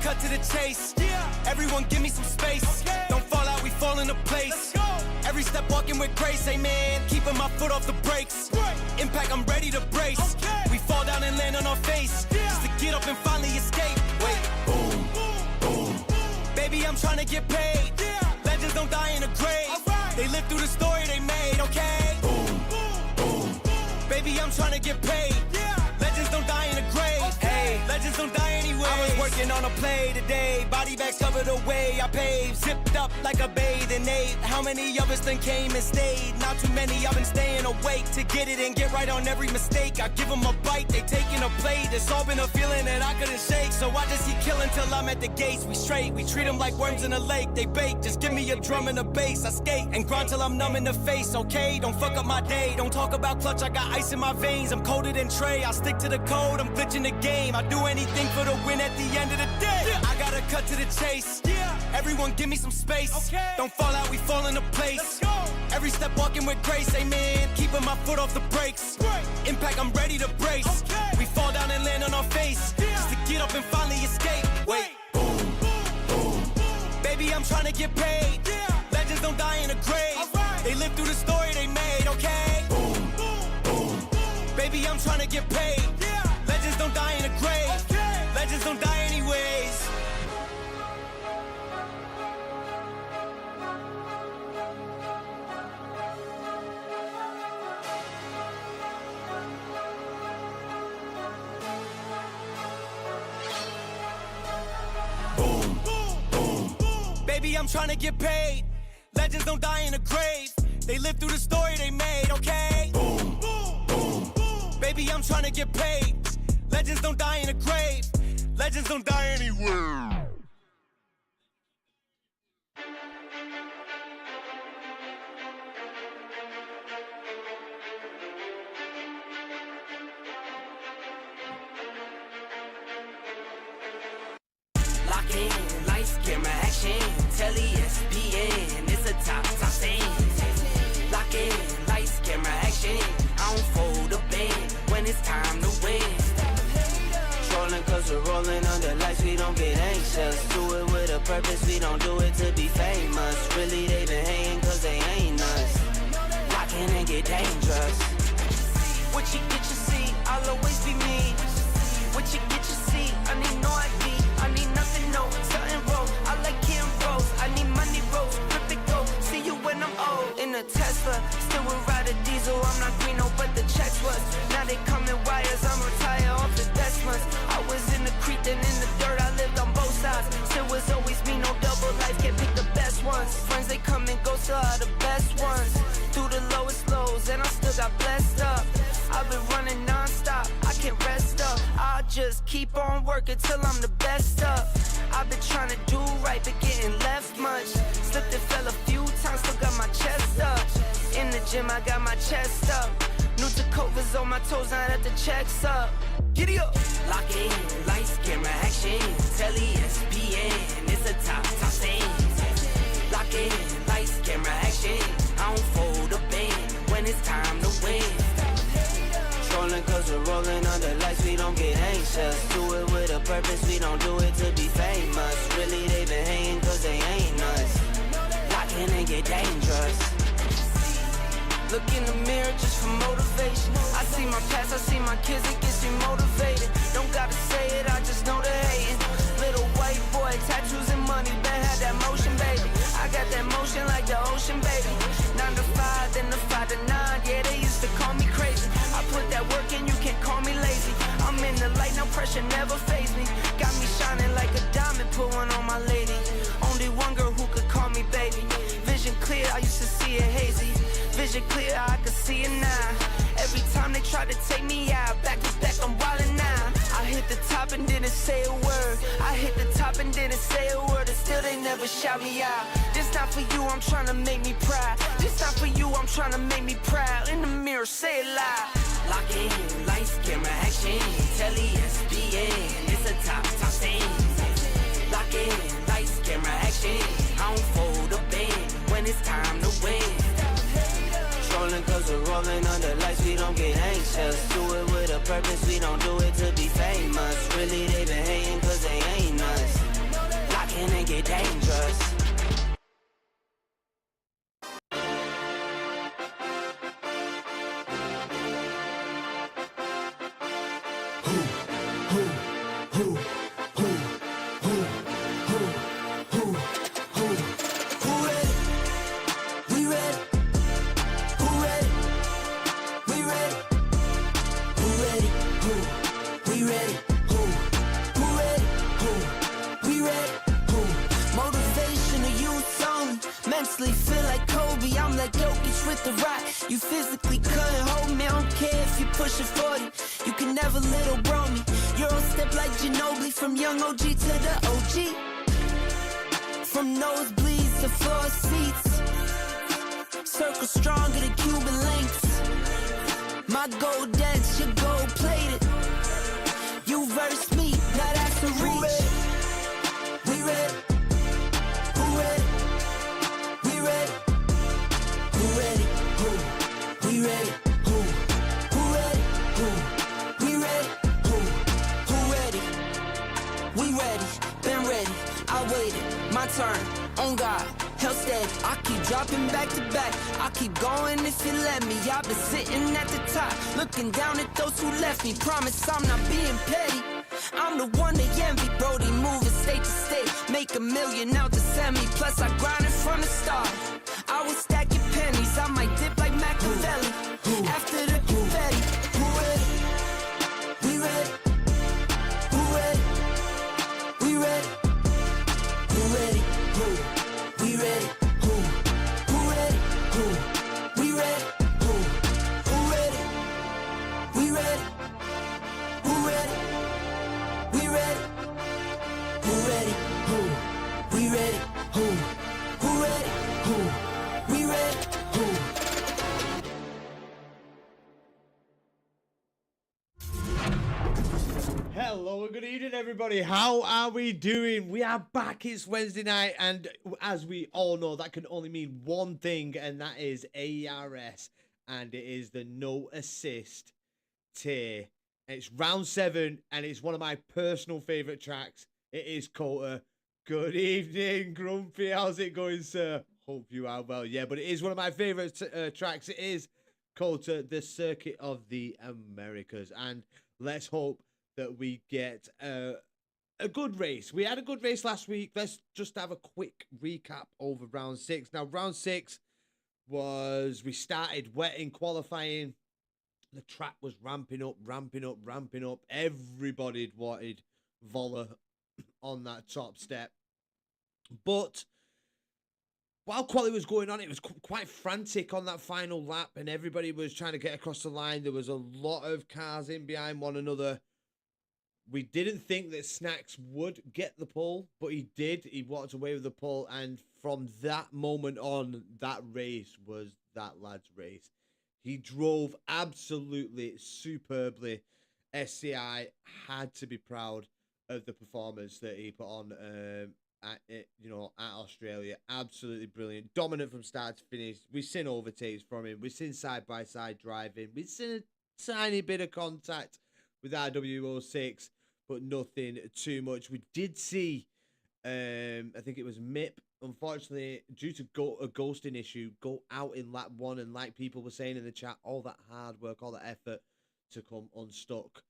cut to the chase. Everyone give me some space. Don't fall out, we fall into place. Every step walking with grace, amen. Keeping my foot off the brakes. Impact, I'm ready to brace. We fall down and land on our face, just to get up and finally escape. Wait, boom, boom. Baby, I'm trying to get paid. Legends don't die in a grave. They live through the story they made, okay? Boom, boom. Baby, I'm trying to get paid. Legends don't die in a grave. Hey, legends don't die anyway. I was working on a play today. Body bags covered away. I paved, zipped up like a bathing ape. How many of us then came and stayed? Not too many. I've been staying awake to get it and get right on every mistake. I give them a bite, they taking a plate. It's all been a feeling that I couldn't shake. So I just keep killing till I'm at the gates. We straight, we treat them like worms in a lake. They bake, just give me a drum and a bass. I skate and grind till I'm numb in the face, okay? Don't fuck up my day. Don't talk about clutch, I got ice in my veins. I'm colder than Trey, I stick to the code. I'm glitching the game. I do anything for the win at the end of the day. I gotta cut to the chase. Everyone give me some space. Don't fall out, we fall into place. Every step walking with grace, amen. Keeping my foot off the brakes. Impact, I'm ready to brace. We fall down and land on our face, just to get up and finally escape. Wait, boom, boom. Baby, I'm trying to get paid. Legends don't die in a grave. They live through the story they made, okay? Boom, boom. Baby, I'm trying to get paid. Legends don't die in a grave. Legends don't die anyways. Boom, boom. Baby, I'm trying to get paid. Legends don't die in a grave. They live through the story they made, okay? Boom, boom. Baby, I'm trying to get paid. Legends don't die in a grave. Legends don't die anywhere. Lock in, lights, camera, action. Telly, ESPN, it's a top scene. Lock in, lights, camera, action. I don't fold a band when it's time to win. Trolling cause we're rolling under lights, we don't get anxious. Do it with a purpose, we don't do it to be famous. Really they been hating cause they ain't us. Lock in and get dangerous. What you get you see, I'll always be me. What you get you see, I need no ID. I need nothing, no, something roll. I like Kim Rose, I need money rolls. Grip it go, see you when I'm old. In a Tesla, still would ride a diesel. I'm not Greeno, but the checks was. Now they come in wires, I'm retired off the desk ones. I was in the creek and in the dirt, I lived on both sides. Still was always me, no double life, can't pick the best ones. Friends, they come and go, still are the best ones. Through the lowest lows, and I still got blessed up. I've been running non-stop, I can't rest up. I'll just keep on working till I'm the best up. I've been trying to do right, but getting left much. Slipped and fell a few times, still got my chest up. In the gym, I got my chest up. New Tacovas on my toes, now that the check's up. Giddy up! Lock in, lights, camera, action. Telly, ESPN, it's a top scene. Lock in, lights, camera, action. I don't fold a band when it's time to win. Trolling cause we're rolling under lights, we don't get anxious. Do it with a purpose, we don't do it to be famous. Really they been hating cause they ain't us. Lock in and get dangerous. Look in the mirror just for motivation. I see my past, I see my kids, it gets me motivated. Don't gotta say it, I just know they're hating. Little white boy, tattoos and money, Ben had that motion, baby. I got that motion like the ocean, baby. 9 to 5, then the 5 to 9, yeah, they used to call me crazy. I put that work in, you can't call me lazy. I'm in the light, no pressure never faze me. Got me shining like a diamond, put one on my lady. Only one girl who could call me baby. Vision clear, I used to see it hazy. Vision clear, I can see it now. Every time they try to take me out, back to back, I'm wildin' now. I hit the top and didn't say a word. I hit the top and didn't say a word, and still they never shout me out. This not for you, I'm trying to make me proud. This not for you, I'm trying to make me proud. In the mirror, say it loud. Lock in, lights, camera, action. Telly, ESPN, it's a top scene. Lock in, lights, camera, action. I don't fold a band when it's time to win. Trolling cause we're rolling under lights, we don't get anxious. Do it with a purpose, we don't do it to be famous. Really they been hating cause they ain't us. the rock. You physically couldn't hold me, I don't care if you pushing 40. You can never little bro me. Euro step like Ginobili, from young OG to the OG. From nosebleeds to floor seats. Circle stronger than Cuban links. My gold dance, your gold plated. You verse me, now that's a reach. We ready. Who ready? We ready. Who ready? Who? We ready. Who? Who ready? Who? We ready. Who ready? We ready. Been ready. I waited. My turn. On God. Held steady. I keep dropping back to back. I keep going if you let me. I've been sitting at the top, looking down at those who left me. Promise I'm not being petty. I'm the one they envy. Brody moving state to state. Make $1 million out to send me. Plus I grinded from the start. I was stacking pennies. I might dip like Machiavelli. After the confetti. Who ready? We ready. Who ready? We ready. Who ready? Who? We ready. Who? Who ready? Who? We ready. Who? Who ready? We ready. Who ready? We ready. Who ready? Who? We ready. Who? Who ready? Who? We ready. Who? Hello and good evening, everybody. How are we doing? We are back. It's Wednesday night, and as we all know, that can only mean one thing, and that is AERS, and it is the no assist tier. It's round 7, and it's one of my personal favorite tracks. It is Coulter. Good evening, Grumpy. How's it going, sir? Hope you are well. Yeah, but it is one of my favorite tracks. It is Coulter, the Circuit of the Americas, and let's hope that we get a good race. We had a good race last week. Let's just have a quick recap over round 6. Now, round 6 was, we started wet in qualifying. The track was ramping up. Everybody wanted Voller on that top step. But while quality was going on, it was quite frantic on that final lap, and everybody was trying to get across the line. There was a lot of cars in behind one another. We didn't think that Snacks would get the pole, but he did. He walked away with the pole, and from that moment on, that race was that lad's race. He drove absolutely superbly. SCI had to be proud of the performance that he put on at Australia. Absolutely brilliant. Dominant from start to finish. We've seen overtakes from him. We've seen side-by-side driving. We've seen a tiny bit of contact with RW06, but nothing too much. We did see, I think it was MIP, unfortunately, due to a ghosting issue, go out in lap 1, and like people were saying in the chat, all that hard work, all that effort to come unstuck.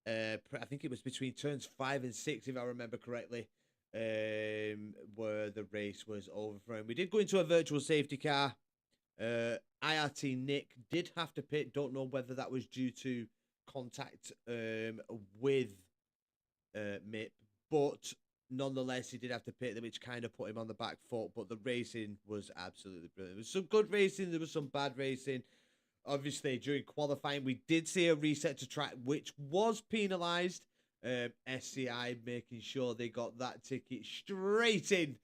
I think it was between turns 5 and 6, if I remember correctly, where the race was over for him. We did go into a virtual safety car. IRT Nick did have to pit. Don't know whether that was due to contact with MIP, but nonetheless he did have to pit, which kind of put him on the back foot. But the racing was absolutely brilliant. There was some good racing, there was some bad racing. Obviously during qualifying we did see a reset to track, which was penalized. SCI making sure they got that ticket straight in,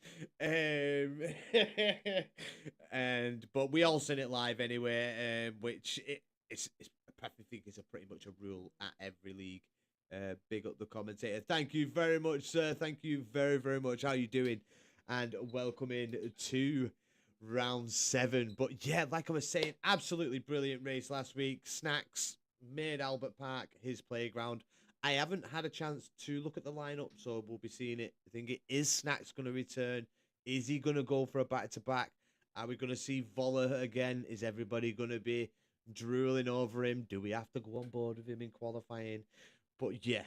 but we all seen it live anyway, which I think it's pretty much a rule at every league. Big up the commentator. Thank you very much, sir. Thank you very, very much. How you doing? And welcome in to round 7. But yeah, like I was saying, absolutely brilliant race last week. Snacks made Albert Park his playground. I haven't had a chance to look at the lineup, so we'll be seeing it. I think it is Snacks going to return. Is he going to go for a back-to-back? Are we going to see Voller again? Is everybody going to be drooling over him? Do we have to go on board with him in qualifying? But yeah,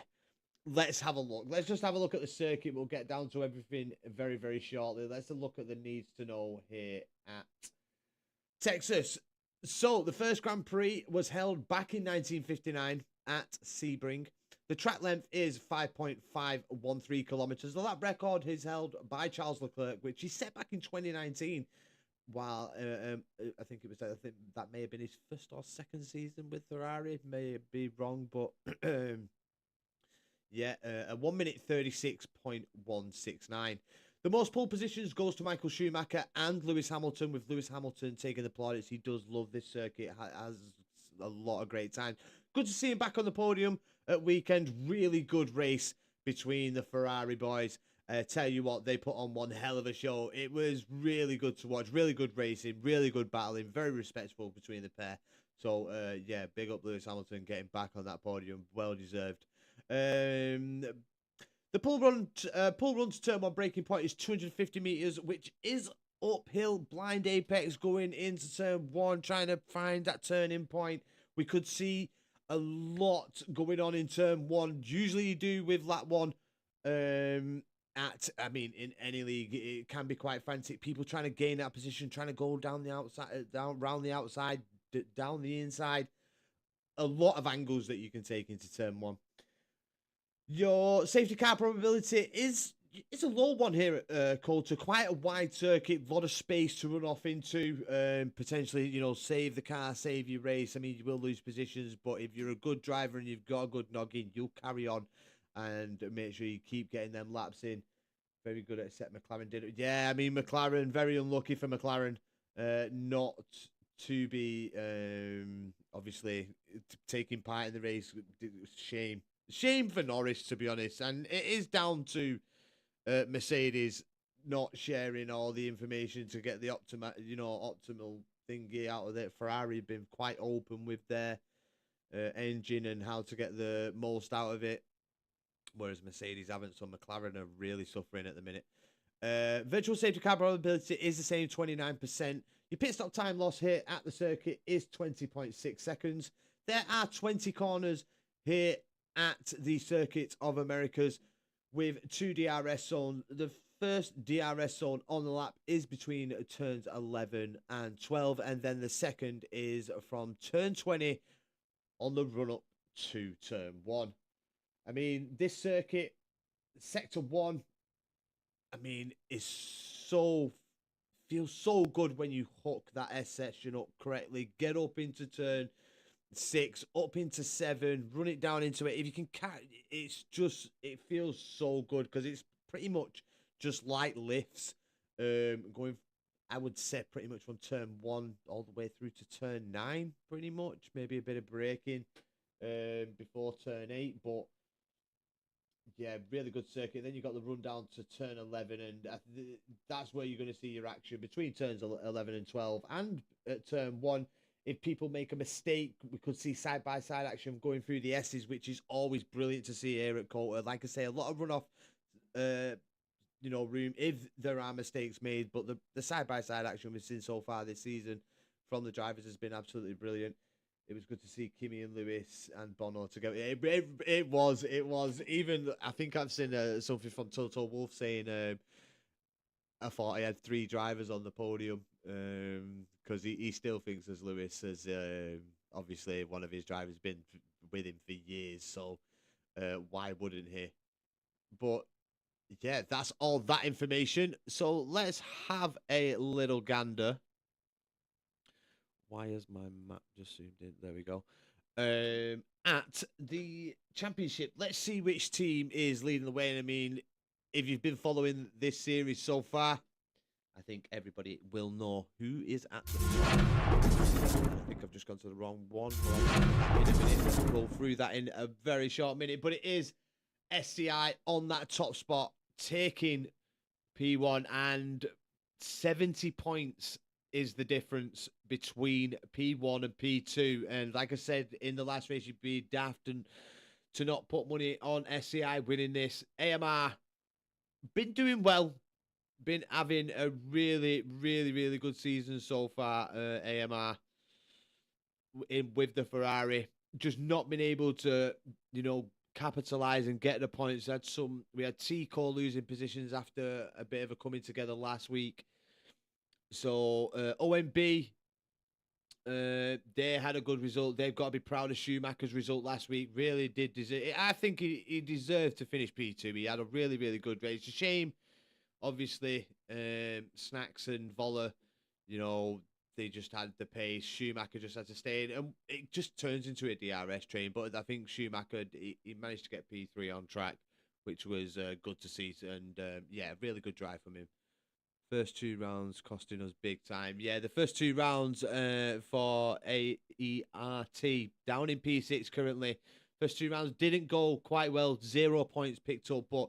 let's have a look. Let's just have a look at the circuit. We'll get down to everything very, very shortly. Let's look at the needs to know here at Texas. So the first Grand Prix was held back in 1959 at Sebring. The track length is 5.513 kilometers. The lap record is held by Charles Leclerc, which he set back in 2019. while I think I think that may have been his first or second season with Ferrari. May be wrong, but yeah, a 1 minute 36.169. The most pole positions goes to Michael Schumacher and Lewis Hamilton, with Lewis Hamilton taking the plaudits. He does love this circuit, has a lot of great time. Good to see him back on the podium at weekend. Really good race between the Ferrari boys. Tell you what, they put on one hell of a show. It was really good to watch. Really good racing, really good battling, very respectful between the pair. So, yeah, big up Lewis Hamilton getting back on that podium. Well deserved. The pull run to turn one breaking point is 250 meters, which is uphill. Blind apex going into turn one, trying to find that turning point. We could see a lot going on in turn one. Usually you do with lap one. I mean, in any league, it can be quite frantic. People trying to gain that position, trying to go down the outside, round the outside, down the inside. A lot of angles that you can take into turn one. Your safety car probability is a low one here at Coulter. Quite a wide circuit, a lot of space to run off into. Potentially, save the car, save your race. I mean, you will lose positions, but if you're a good driver and you've got a good noggin, you'll carry on and make sure you keep getting them laps in. Very good at set. McLaren did it. Yeah, I mean, McLaren, very unlucky for McLaren not to be obviously taking part in the race. Shame. Shame for Norris, to be honest, and it is down to Mercedes not sharing all the information to get the optimal thingy out of it. Ferrari have been quite open with their engine and how to get the most out of it, whereas Mercedes haven't. So McLaren are really suffering at the minute. Virtual safety car probability is the same, 29%. Your pit stop time loss here at the circuit is 20.6 seconds. There are 20 corners here at the Circuit of Americas with 2 DRS zones. The first DRS zone on the lap is between turns 11 and 12, and then the second is from turn 20 on the run-up to turn 1. I mean, this circuit, Sector 1, I mean, feels so good when you hook that S section up correctly, get up into turn 6, up into 7, run it down into it. If you can catch, it feels so good because it's pretty much just light lifts, going, I would say, pretty much from turn 1 all the way through to turn 9, pretty much. Maybe a bit of braking before turn 8, but yeah, really good circuit. Then you got the run down to turn 11, and that's where you're going to see your action between turns 11 and 12, and at turn 1. If people make a mistake, we could see side-by-side action going through the S's, which is always brilliant to see here at Coulter. Like I say, a lot of runoff, room if there are mistakes made. But the side-by-side action we've seen so far this season from the drivers has been absolutely brilliant. It was good to see Kimi and Lewis and Bono together. It was. Even, I think I've seen something from Toto Wolff saying, I thought he had 3 drivers on the podium, because he still thinks as Lewis as obviously one of his drivers been with him for years, so why wouldn't he? But yeah, that's all that information. So let's have a little gander. Why has my map just zoomed in? There we go. At the championship, let's see which team is leading the way. And I mean, if you've been following this series so far, I think everybody will know who is at the front. I think I've just gone to the wrong one. In a minute, we'll roll through that in a very short minute. But it is SCI on that top spot, taking P1, and 70 points is the difference between P1 and P2. And like I said, in the last race, you'd be daft and to not put money on SCI winning this. AMR been doing well. Been having a really, really, really good season so far, AMR, with the Ferrari. Just not been able to, capitalise and get the points. We had Tico losing positions after a bit of a coming together last week. So, OMB, they had a good result. They've got to be proud of Schumacher's result last week. Really did deserve it. I think he deserved to finish P2. He had a really, really good race. It's a shame, obviously, Snacks and Voller You know, they just had the pace. Schumacher just had to stay in, and it just turns into a DRS train. But I think Schumacher, he managed to get P3 on track, which was good to see. And yeah, really good drive from him. First 2 rounds costing us big time. Yeah, the first 2 rounds for AERT down in P6 currently. First 2 rounds didn't go quite well. 0 points picked up, but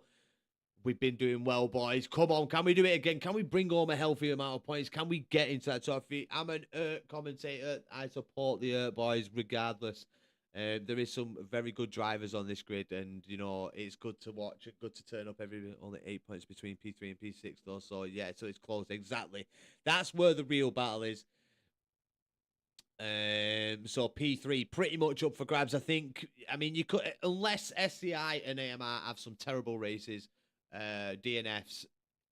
we've been doing well, boys. Come on, can we do it again? Can we bring home a healthy amount of points? Can we get into that top 3? I'm an commentator. I support the boys regardless. There is some very good drivers on this grid, and you know it's good to watch. Good to turn up only 8 points between P3 and P6 though. So yeah, so it's close. Exactly. That's where the real battle is. So P3 pretty much up for grabs. I mean, you could, unless SCI and AMR have some terrible races, DNFs,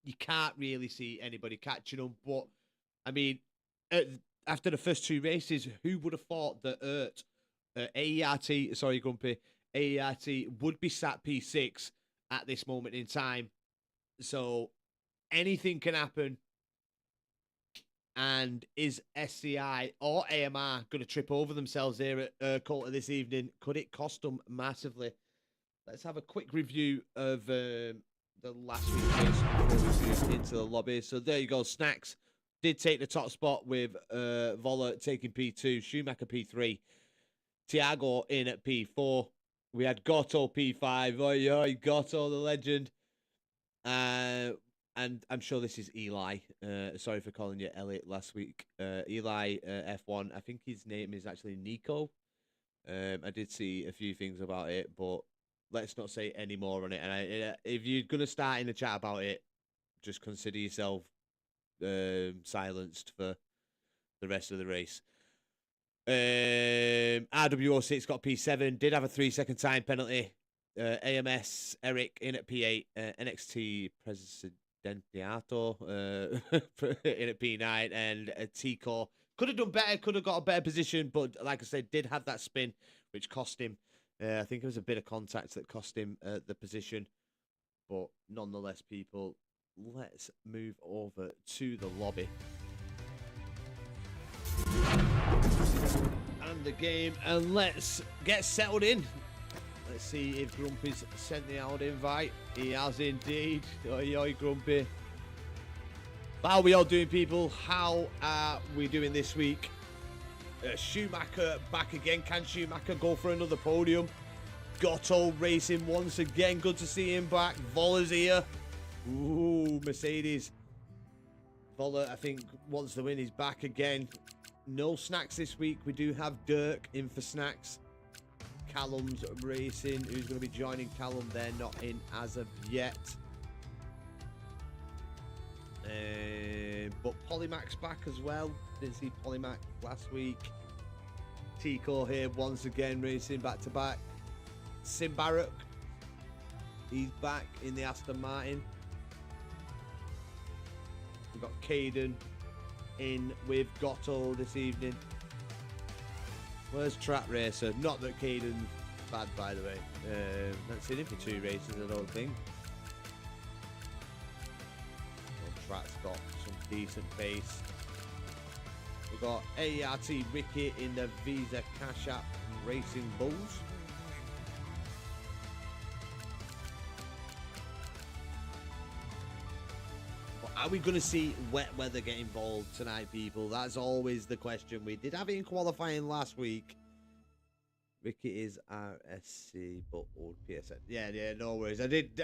you can't really see anybody catching them. But I mean, after the first 2 races, who would have thought that AERT, sorry, Grumpy, AERT would be sat P6 at this moment in time? So anything can happen. And is SCI or AMR going to trip over themselves here at Coulter this evening? Could it cost them massively? Let's have a quick review of the last week's race before we move into the lobby. So there you go. Snacks did take the top spot with Voller taking P2, Schumacher P3, Thiago in at P4. We had Gotto P5. Oi, oi, Gotto, the legend. And I'm sure this is Eli. Sorry for calling you Elliot last week. Eli F1. I think his name is actually Nico. I did see a few things about it, but let's not say any more on it. And if you're going to start in the chat about it, just consider yourself silenced for the rest of the race. RWO6 got P7. Did have a 3-second time penalty. AMS Eric in at P8. NXT Presidentiato in at P9. And Tico could have done better. Could have got a better position. But like I said, did have that spin, which cost him. I think it was a bit of contact that cost him the position. But nonetheless, people, let's move over to the lobby. And the game, and let's get settled in. Let's see if Grumpy's sent the out invite. He has indeed. Oi, oi, Grumpy. How are we all doing, people? How are we doing this week? Schumacher back again. Can Schumacher go for another podium? Gotto racing once again. Good to see him back. Voller's here. Ooh, Mercedes. Voller, I think, wants the win. He's back again. No Snacks this week. We do have Dirk in for Snacks. Callum's racing. Who's going to be joining Callum? They're not in as of yet. But Polymac's back as well. Didn't see Polymac last week. Tico here once again racing back to back. Simbarak, he's back in the Aston Martin. We've got Caden in with Gotto this evening. Where's Track Racer? Not that Caden's bad, by the way. Not seen him for 2 races, I don't think. Well, Track's got some decent pace. We've got AERT Ricky in the Visa Cash App Racing Bulls. Are we going to see wet weather get involved tonight, people? That's always the question. We did have it in qualifying last week. Ricky is RSC, but old PSN. Yeah, no worries. I did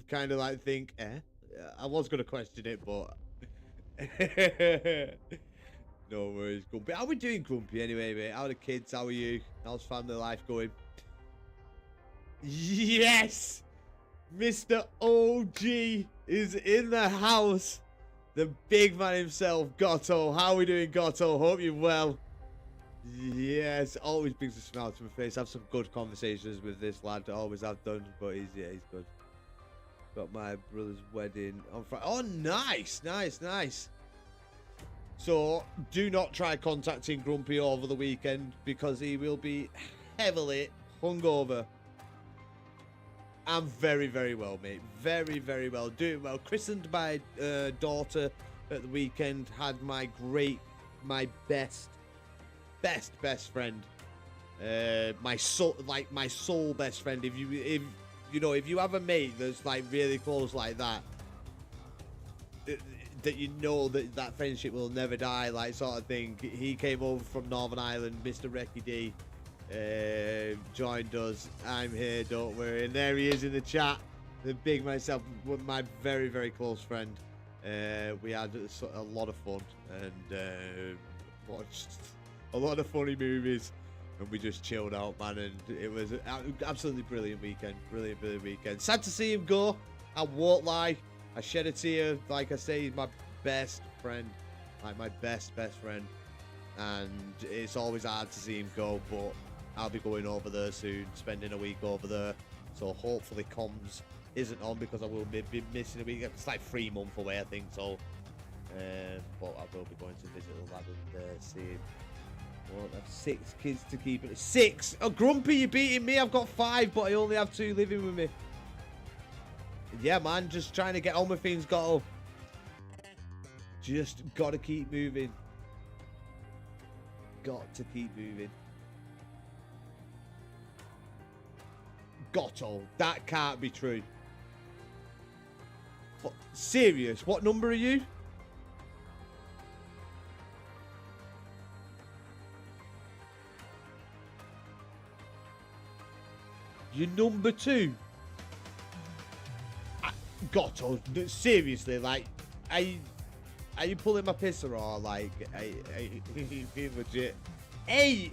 kind of like think, I was going to question it, but no worries. Grumpy. How are we doing, Grumpy, anyway, mate? How are the kids? How are you? How's family life going? Yes! Mr. OG is in the house. The big man himself, Gotto. How are we doing, Gotto? Hope you're well. Yes, always brings a smile to my face. Have some good conversations with this lad. Always have done, but he's good. Got my brother's wedding on Friday. Oh, nice. So, do not try contacting Grumpy over the weekend because he will be heavily hungover. I'm very, very well, mate. Very, very well. Doing well. Christened my daughter at the weekend. Had my best friend, my soul best friend. If you have a mate that's like really close like that, that you know that friendship will never die, like sort of thing. He came over from Northern Ireland, Mr. Recky D, joined us. I'm here, don't worry. And there he is in the chat. The big myself, my very, very close friend. We had a lot of fun and watched a lot of funny movies, and we just chilled out, man. And it was an absolutely brilliant weekend. Brilliant weekend. Sad to see him go. I won't lie. I shed a tear. Like I say, he's my best friend. Like my best friend. And it's always hard to see him go, but I'll be going over there soon, spending a week over there. So hopefully comms isn't on, because I will be missing a week. It's like 3 months away, I think. So, but I will be going to visit the lad and see him. Well, I have 6 kids to keep it. 6! Oh, Grumpy, you're beating me. I've got 5, but I only have 2 living with me. Yeah, man, just trying to get on with things. Just got to keep moving. Got to keep moving. Gotto. That can't be true. Serious? What number are you? You're number 2. Gotto. Seriously, like, are you pulling my pisser, or like, are you being legit? Hey!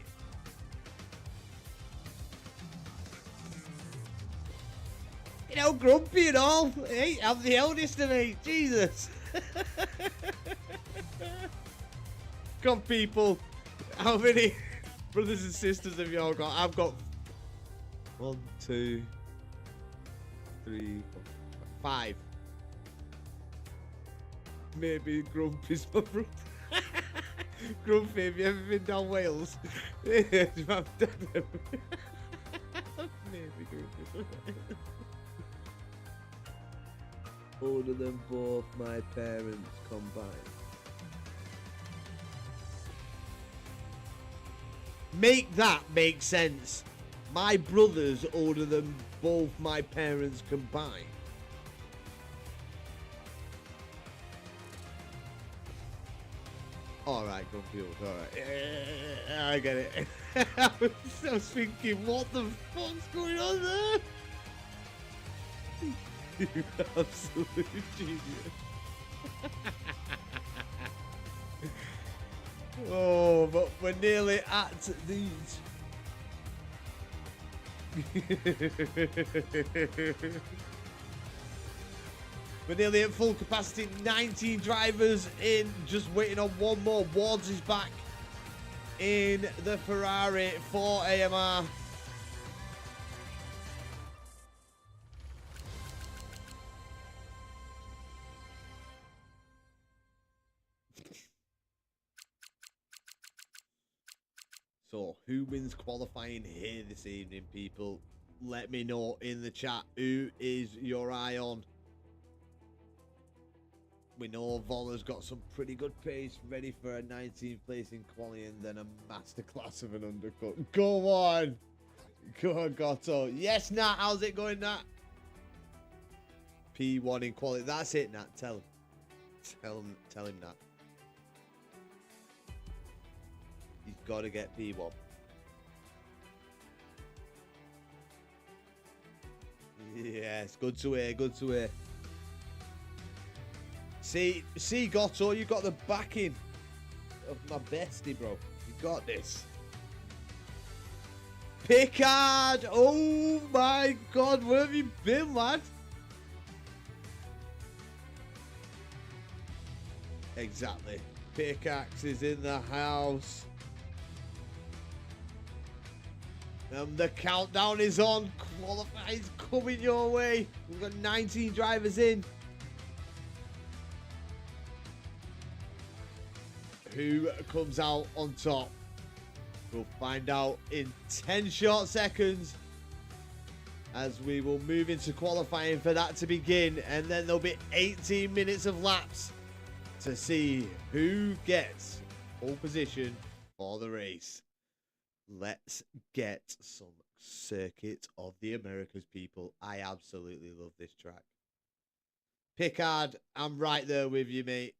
You know, Grumpy and all. Hey, I'm the eldest of 8. Jesus. Come on, people. How many brothers and sisters have y'all got? I've got 1, 2, 3, 4, 5. Maybe Grumpy's my brother. Grumpy, have you ever been down Wales? Maybe Grumpy. Older than both my parents combined. Make that make sense. My brother's older than both my parents combined. Alright, confused. Alright. I get it. I was thinking, what the fuck's going on there? You absolute genius. Oh, but we're nearly at these. We're nearly at full capacity. 19 drivers in, just waiting on one more. Wards is back in the Ferrari for AMR. So, who wins qualifying here this evening, people? Let me know in the chat. Who is your eye on? We know Vola's got some pretty good pace, ready for a 19th place in quality and then a masterclass of an undercut. Go on! Go on, Goto. Yes, Nat. How's it going, Nat? P1 in quality. That's it, Nat. Tell him. Tell him, Nat. He's got to get P1. Yes, good to hear, good to hear. See, Gotto, you got the backing of my bestie, bro. You got this. Picard! Oh my God, where have you been, lad? Exactly. Pickaxe is in the house. The countdown is on. Qualify is coming your way. We've got 19 drivers in. Who comes out on top? We'll find out in 10 short seconds as we will move into qualifying for that to begin, and then there'll be 18 minutes of laps to see who gets pole position for the race. Let's get some Circuit of the Americas, people. I absolutely love this track. Pickard, I'm right there with you, mate.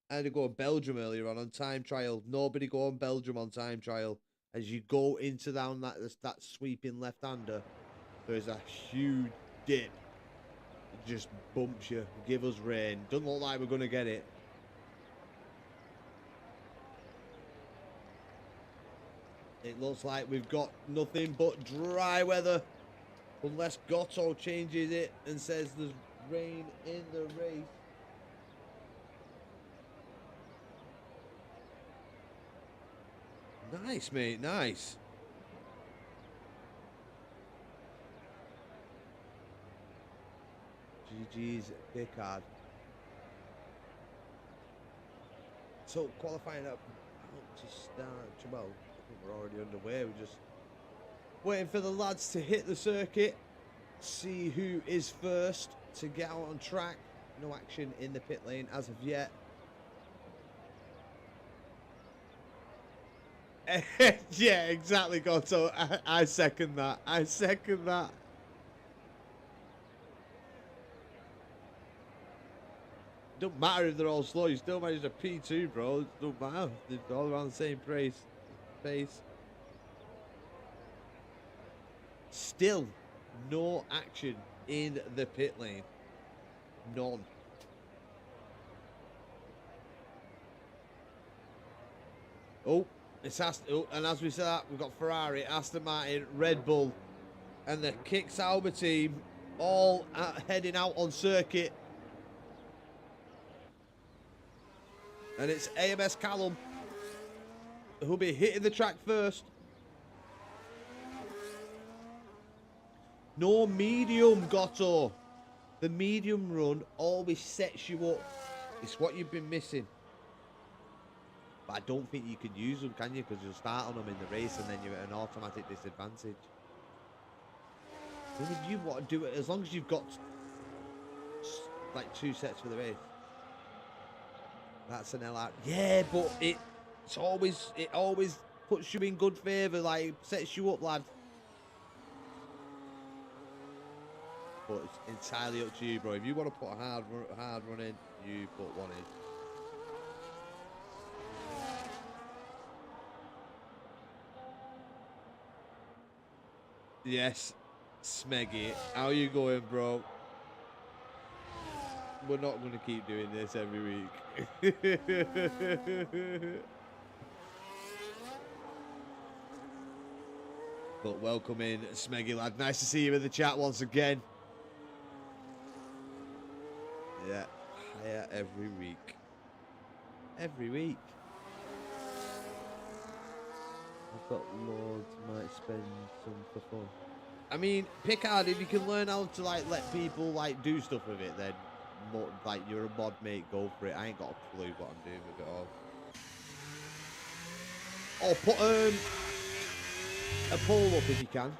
I had to go on Belgium earlier on time trial. Nobody go on Belgium on time trial. As you go into down that sweeping left-hander, there's a huge dip. It just bumps you. Give us rain. Doesn't look like we're going to get it. It looks like we've got nothing but dry weather. Unless Gotto changes it and says there's rain in the race. Nice, mate. Nice. GG's Pickard. So qualifying up to start. Well, I think we're already underway. We're just waiting for the lads to hit the circuit. See who is first to get out on track. No action in the pit lane as of yet. Yeah, exactly, Goto. I second that. I second that. Don't matter if they're all slow. You still manage a P2, bro. It don't matter. They're all around the same pace. Still no action in the pit lane. None. Oh. It's and as we said that, we've got Ferrari, Aston Martin, Red Bull, and the Kick Sauber team all heading out on circuit. And it's AMS Callum who'll be hitting the track first. No medium, Gotto. The medium run always sets you up. It's what you've been missing. But I don't think you can use them, can you? Because you'll start on them in the race and then you're at an automatic disadvantage. Well, if you want to do it, as long as you've got like 2 sets for the race. That's an LR. Yeah, but it always puts you in good favour, like sets you up, lad. But it's entirely up to you, bro. If you want to put a hard run in, you put one in. Yes, Smeggy, how you going, bro? We're not going to keep doing this every week. But welcome in, Smeggy, lad. Nice to see you in the chat once again. Yeah, higher every week. Every week. I've got loads, might spend some for fun. I mean, Pickard, if you can learn how to like let people like do stuff with it, then like you're a mod, mate, go for it. I ain't got a clue what I'm doing with it all. Oh, put a poll up if you can.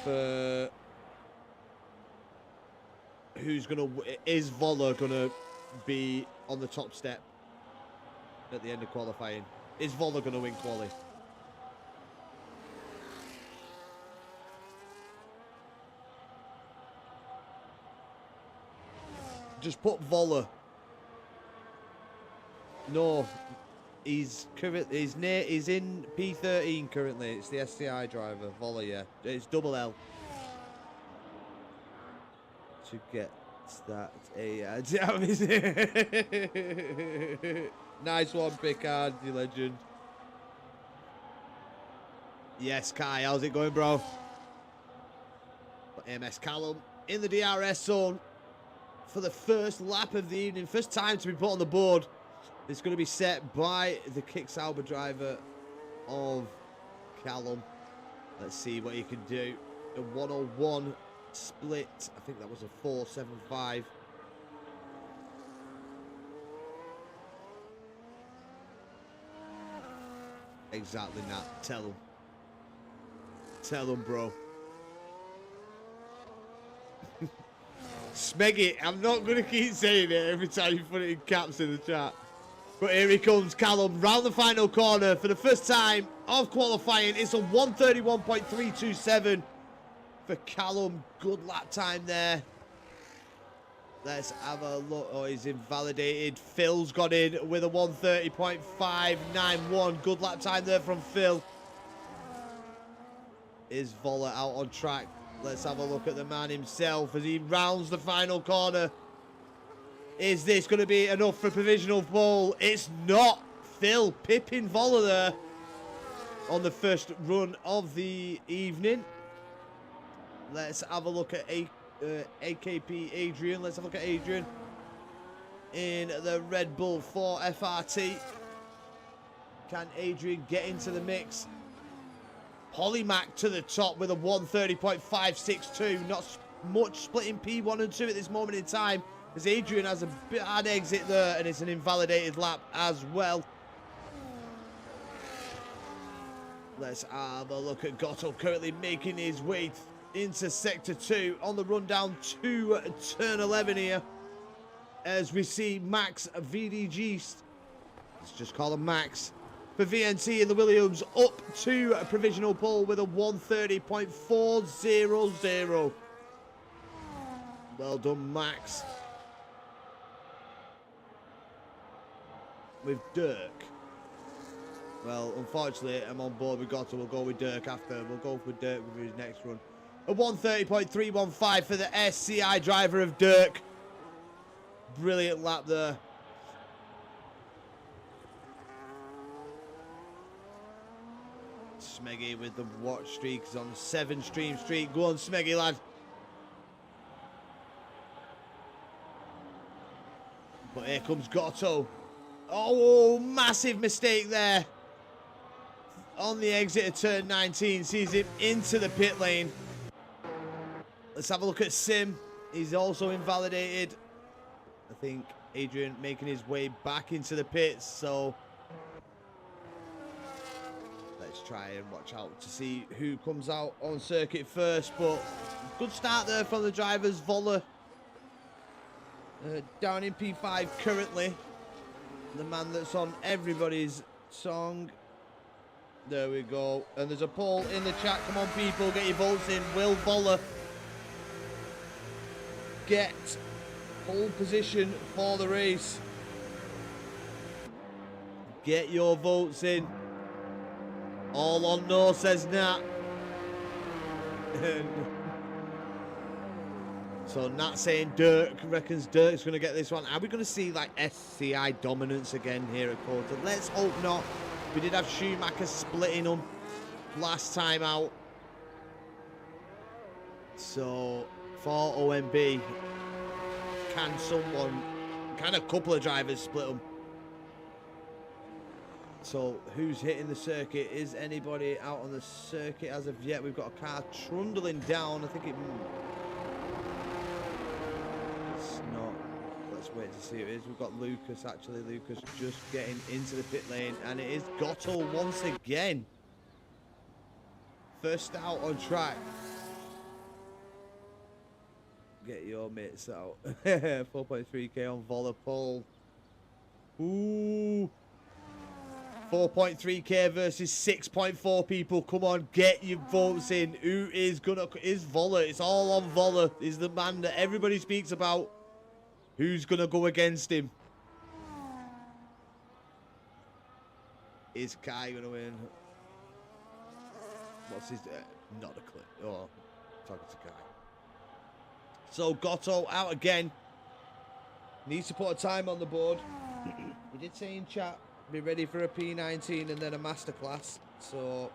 For who's gonna is Voller gonna be on the top step at the end of qualifying? Is Voller going to win quali? Just put Voller. No, he's in P13 currently. It's the SCI driver, Voller. Yeah, it's double L. To get that nice one, Pickard, you legend. Yes, Kai, how's it going, bro? MS Callum in the DRS zone for the first lap of the evening. First time to be put on the board. It's going to be set by the Kick Sauber driver of Callum. Let's see what he can do. A 101 split. I think that was a 4.75. Exactly, Nat. Tell him. Tell him, bro. Smeggy, I'm not going to keep saying it every time you put it in caps in the chat. But here he comes, Callum, round the final corner for the first time of qualifying. It's a 131.327 for Callum. Good lap time there. Let's have a look. Oh, he's invalidated. Phil's got in with a 130.591. Good lap time there from Phil. Is Voller out on track? Let's have a look at the man himself as he rounds the final corner. Is this going to be enough for provisional pole? It's not. Phil pipping Voller there on the first run of the evening. Let's have a look at AKP Adrian. Let's have a look at Adrian in the Red Bull 4 FRT. Can Adrian get into the mix? Polymac to the top with a 130.562. Not much splitting P1 and 2 at this moment in time, as Adrian has a bad exit there and it's an invalidated lap as well. Let's have a look at Gotto currently making his way into Sector 2 on the run down to Turn 11 here. As we see Max VDG, let's just call him Max, for VNT in the Williams up to a provisional pole with a 130.400. Well done, Max. With Dirk. Well, unfortunately, I'm on board with Gotto. We'll go with Dirk after. We'll go for Dirk with his next run. A 130.315 for the SCI driver of Dirk. Brilliant lap there. Smeggy with the watch streak. He's on the 7-stream streak. Go on, Smeggy, lad. But here comes Gotto. Oh, massive mistake there. On the exit of turn 19, sees him into the pit lane. Let's have a look at Sim. He's also invalidated. I think Adrian making his way back into the pits, so let's try and watch out to see who comes out on circuit first. But good start there from the drivers. Voller down in P5 currently. The man that's on everybody's song. There we go. And there's a poll in the chat. Come on, people, get your votes in. Will Voller get pole position for the race? Get your votes in. All on no says Nat. So Nat saying Dirk reckons Dirk's going to get this one. Are we going to see like SCI dominance again here at Quarter? Let's hope not. We did have Schumacher splitting them last time out. So for OMB, can a couple of drivers split them? So who's hitting the circuit? Is anybody out on the circuit as of yet? We've got a car trundling down. I think it's not. Let's wait to see who it is. We've got Lucas, actually. Lucas just getting into the pit lane, and it is Gotto once again. First out on track. Get your mitts out. 4.3k on Voller pole. Ooh. 4.3k versus 6.4 people. Come on, get your votes in. Who is gonna? Is Voller? It's all on Voller. Is the man that everybody speaks about. Who's gonna go against him? Is Kai gonna win? What's his? Not a clip. Oh, talking to Kai. So Gotto out again. Needs to put a time on the board. He did say in chat, be ready for a P19 and then a masterclass. So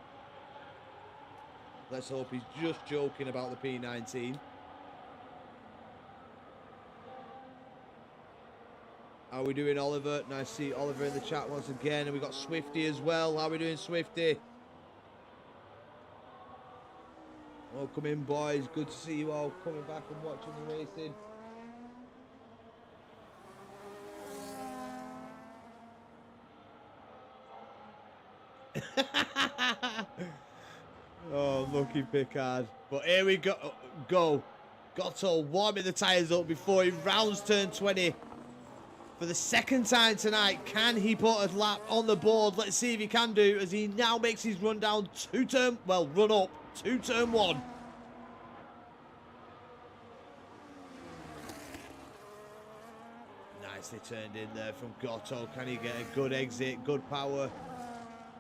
let's hope he's just joking about the P19. How are we doing, Oliver? Nice to see Oliver in the chat once again. And we got Swifty as well. How are we doing, Swifty? Welcome in, boys. Good to see you all coming back and watching the racing. Oh, lucky Picard. But here we go. Gotto warming the tyres up before he rounds turn 20 for the second time tonight. Can he put a lap on the board? Let's see if he can do, as he now makes his run down run up to turn 1. Nicely turned in there from Gotto. Can he get a good exit, good power?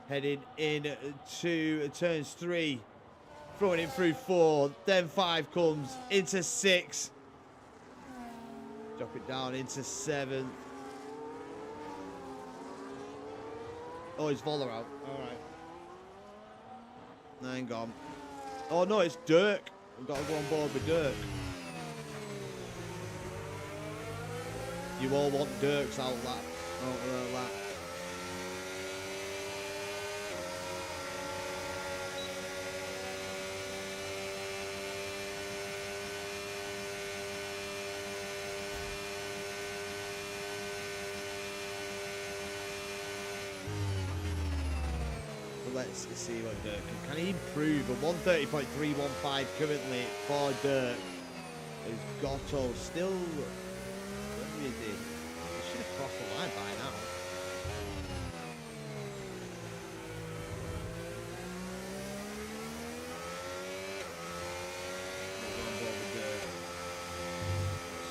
Heading in to turns 3. Throwing it through 4. Then 5 comes into 6. Drop it down into 7. Oh, it's Voller out. All right. 9 gone. Oh, no, it's Dirk. We've got to go on board with Dirk. You all want Dirk's out lap. Out lap. Let's see what Dirk can he improve. A 130.315 currently for Dirk. Is Gotto still? Where is he? He should have crossed the line by now.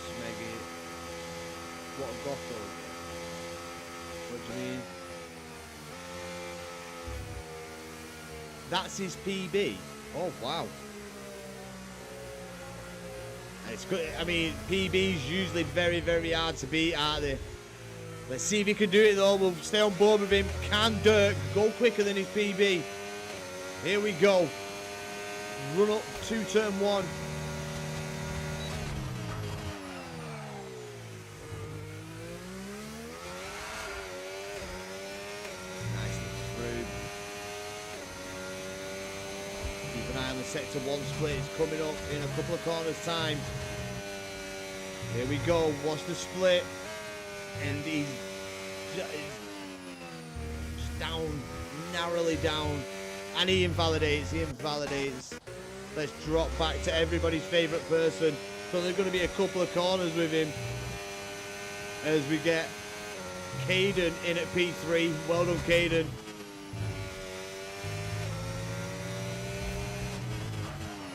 Smeggy. What Gotto? What do you mean? That's his PB. Oh, wow. It's good. I mean, PB's usually very, very hard to beat, aren't they? Let's see if he can do it, though. We'll stay on board with him. Can Dirk go quicker than his PB? Here we go. Run up to turn 1. Sector 1 split is coming up in a couple of corners time. Here we go. Watch the split, and he's just down, narrowly down, and he invalidates. Let's drop back to everybody's favourite person. So there's going to be a couple of corners with him as we get Caden in at P3. Well done, Caden.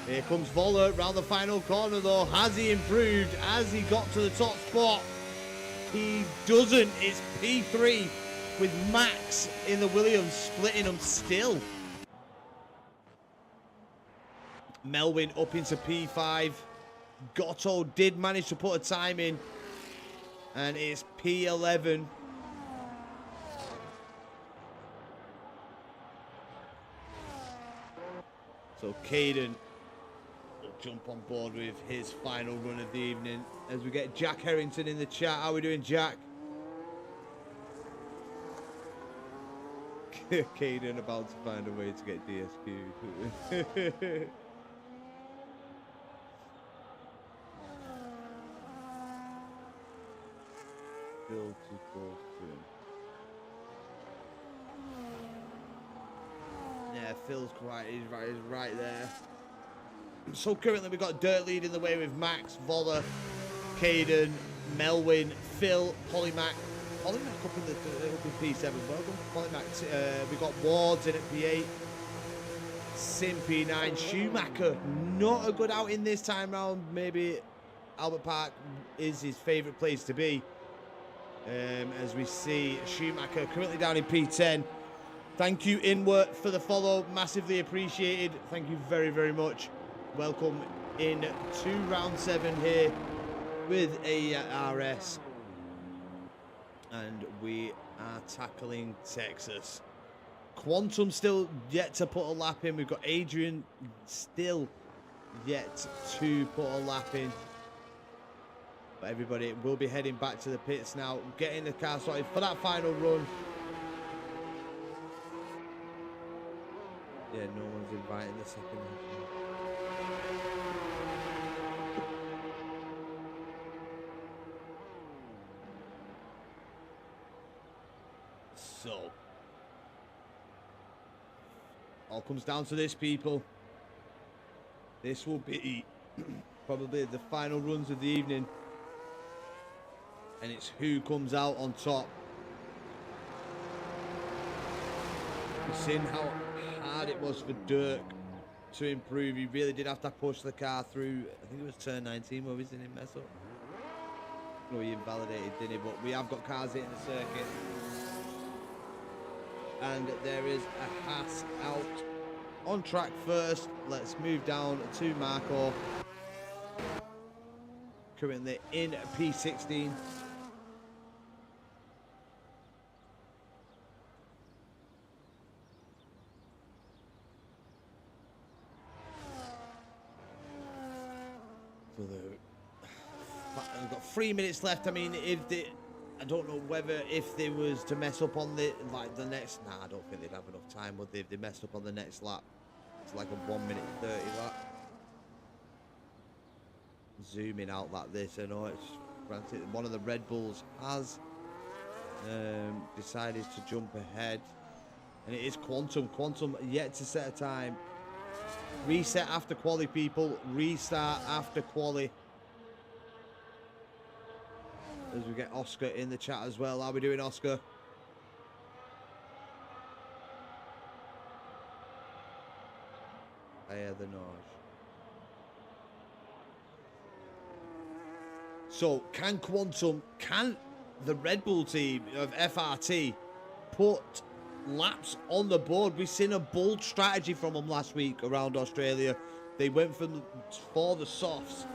Here comes Voller round the final corner, though. Has he improved? Has he got to the top spot? He doesn't. It's P3 with Max in the Williams, splitting them still. Melwin up into P5. Gotto did manage to put a time in, and it's P11. So Caden jump on board with his final run of the evening as we get Jack Harrington in the chat. How are we doing, Jack? Caden about to find a way to get DSQ'd. Still too close to him. Yeah, Phil's he's right there. So currently we've got Dirt leading the way with Max, Voller, Caden, Melwin, Phil, Polymac. Polymac up in P7. Welcome, Polymac. We've got Wards in at P8. Sim P9. Schumacher, not a good outing this time round. Maybe Albert Park is his favourite place to be. As we see Schumacher currently down in P10. Thank you, Inward, for the follow. Massively appreciated. Thank you very, very much. Welcome in to round 7 here with AERS. And we are tackling Texas. Quantum still yet to put a lap in. We've got Adrian still yet to put a lap in. But everybody will be heading back to the pits now, getting the car started for that final run. Yeah, no one's inviting the second half. So, all comes down to this, people. This will be probably the final runs of the evening. And it's who comes out on top. We've seen how hard it was for Dirk to improve. He really did have to push the car through. I think it was turn 19 where we didn't mess up. No, he invalidated, didn't he? But we have got cars hitting the circuit. And there is a Haas out on track first. Let's move down to Marco. Currently in P16. We've got 3 minutes left. I mean, I don't know whether if they was to mess up on the next. Nah, I don't think they'd have enough time, would they? If they messed up on the next lap, it's like a 1 minute 30 lap. Zooming out like this, I know it's granted. One of the Red Bulls has decided to jump ahead, and it is Quantum. Quantum yet to set a time. Reset after quali, people. Restart after quali. As we get Oscar in the chat as well. How are we doing, Oscar? AERS No. So, can the Red Bull team of FRT put laps on the board? We've seen a bold strategy from them last week around Australia. They went for the softs,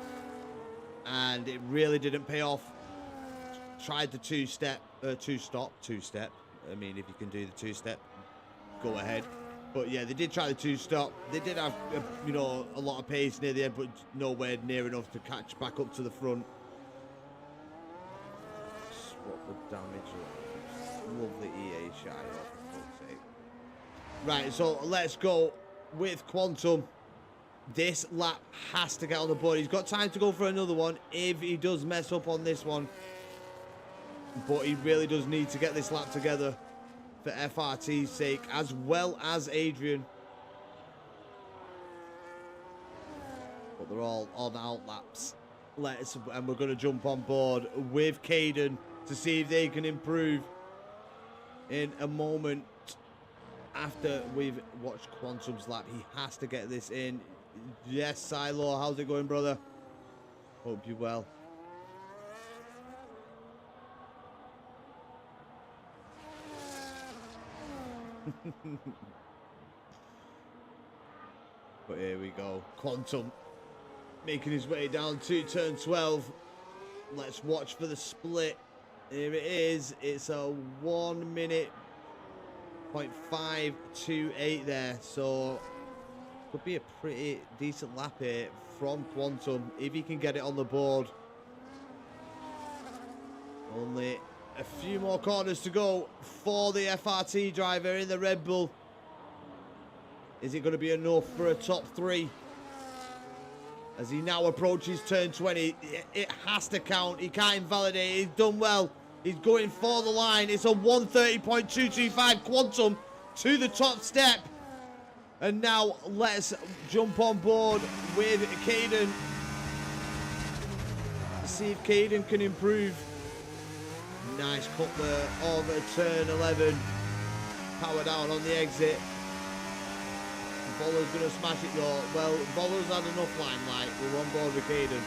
and it really didn't pay off. Tried the two-step. I mean, if you can do the two-step, go ahead. But yeah, they did try the two-stop. They did have, a lot of pace near the end, but nowhere near enough to catch back up to the front. Swap the damage. Lovely EA shy off, for fuck's sake. Right, so let's go with Quantum. This lap has to get on the board. He's got time to go for another one if he does mess up on this one. But he really does need to get this lap together for FRT's sake, as well as Adrian. But they're all on out laps. And we're going to jump on board with Caden to see if they can improve in a moment. After we've watched Quantum's lap, he has to get this in. Yes, Silo, how's it going, brother? Hope you're well. But here we go. Quantum making his way down to turn 12. Let's watch for the split. Here it is. It's a 1 minute 0.528 there. So could be a pretty decent lap here from Quantum if he can get it on the board. Only a few more corners to go for the FRT driver in the Red Bull. Is it going to be enough for a top 3? As he now approaches turn 20, it has to count. He can't invalidate. He's done well. He's going for the line. It's a 130.225 Quantum to the top step. And now let's jump on board with Caden. See if Caden can improve. Nice cut there over turn 11. Power down on the exit. Volo's going to smash it though. Well, Volo's had enough limelight. We're on board with Caden.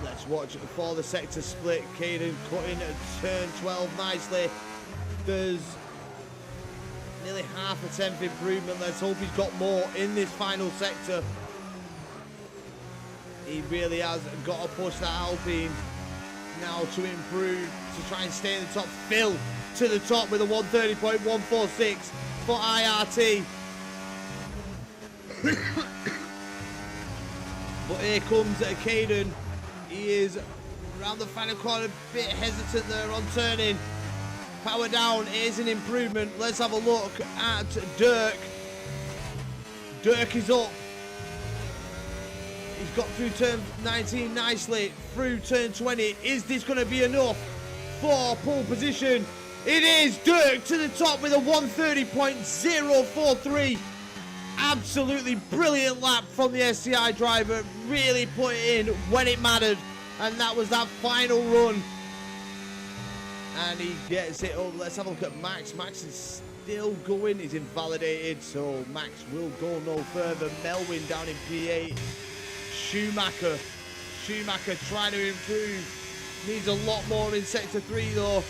Let's watch it for the sector split. Caden cutting at turn 12 nicely. There's nearly half a tenth improvement. Let's hope he's got more in this final sector. He really has got to push that Alpine now to improve, to try and stay in the top. Phil to the top with a 130.146 for IRT. But here comes Caden. He is around the final corner, a bit hesitant there on turning. Power down is an improvement. Let's have a look at Dirk. Dirk is up. He's got through turn 19 nicely, through turn 20. Is this going to be enough for pole position? It is. Dirk to the top with a 130.043. absolutely brilliant lap from the SCI driver. Really put it in when it mattered. And that was that final run. And he gets it up. Let's have a look at Max. Max is still going. He's invalidated, so Max will go no further. Melwin down in P8. Schumacher trying to improve. Needs a lot more in Sector 3, though.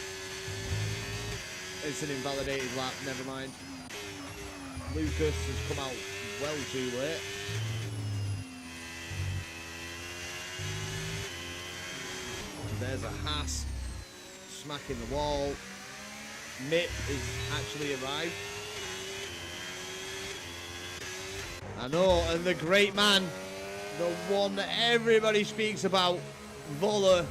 It's an invalidated lap. Never mind. Lucas has come out well too late. And there's a Haas smacking the wall. Mick is actually arrived. I know, and the great man, the one that everybody speaks about, Voller.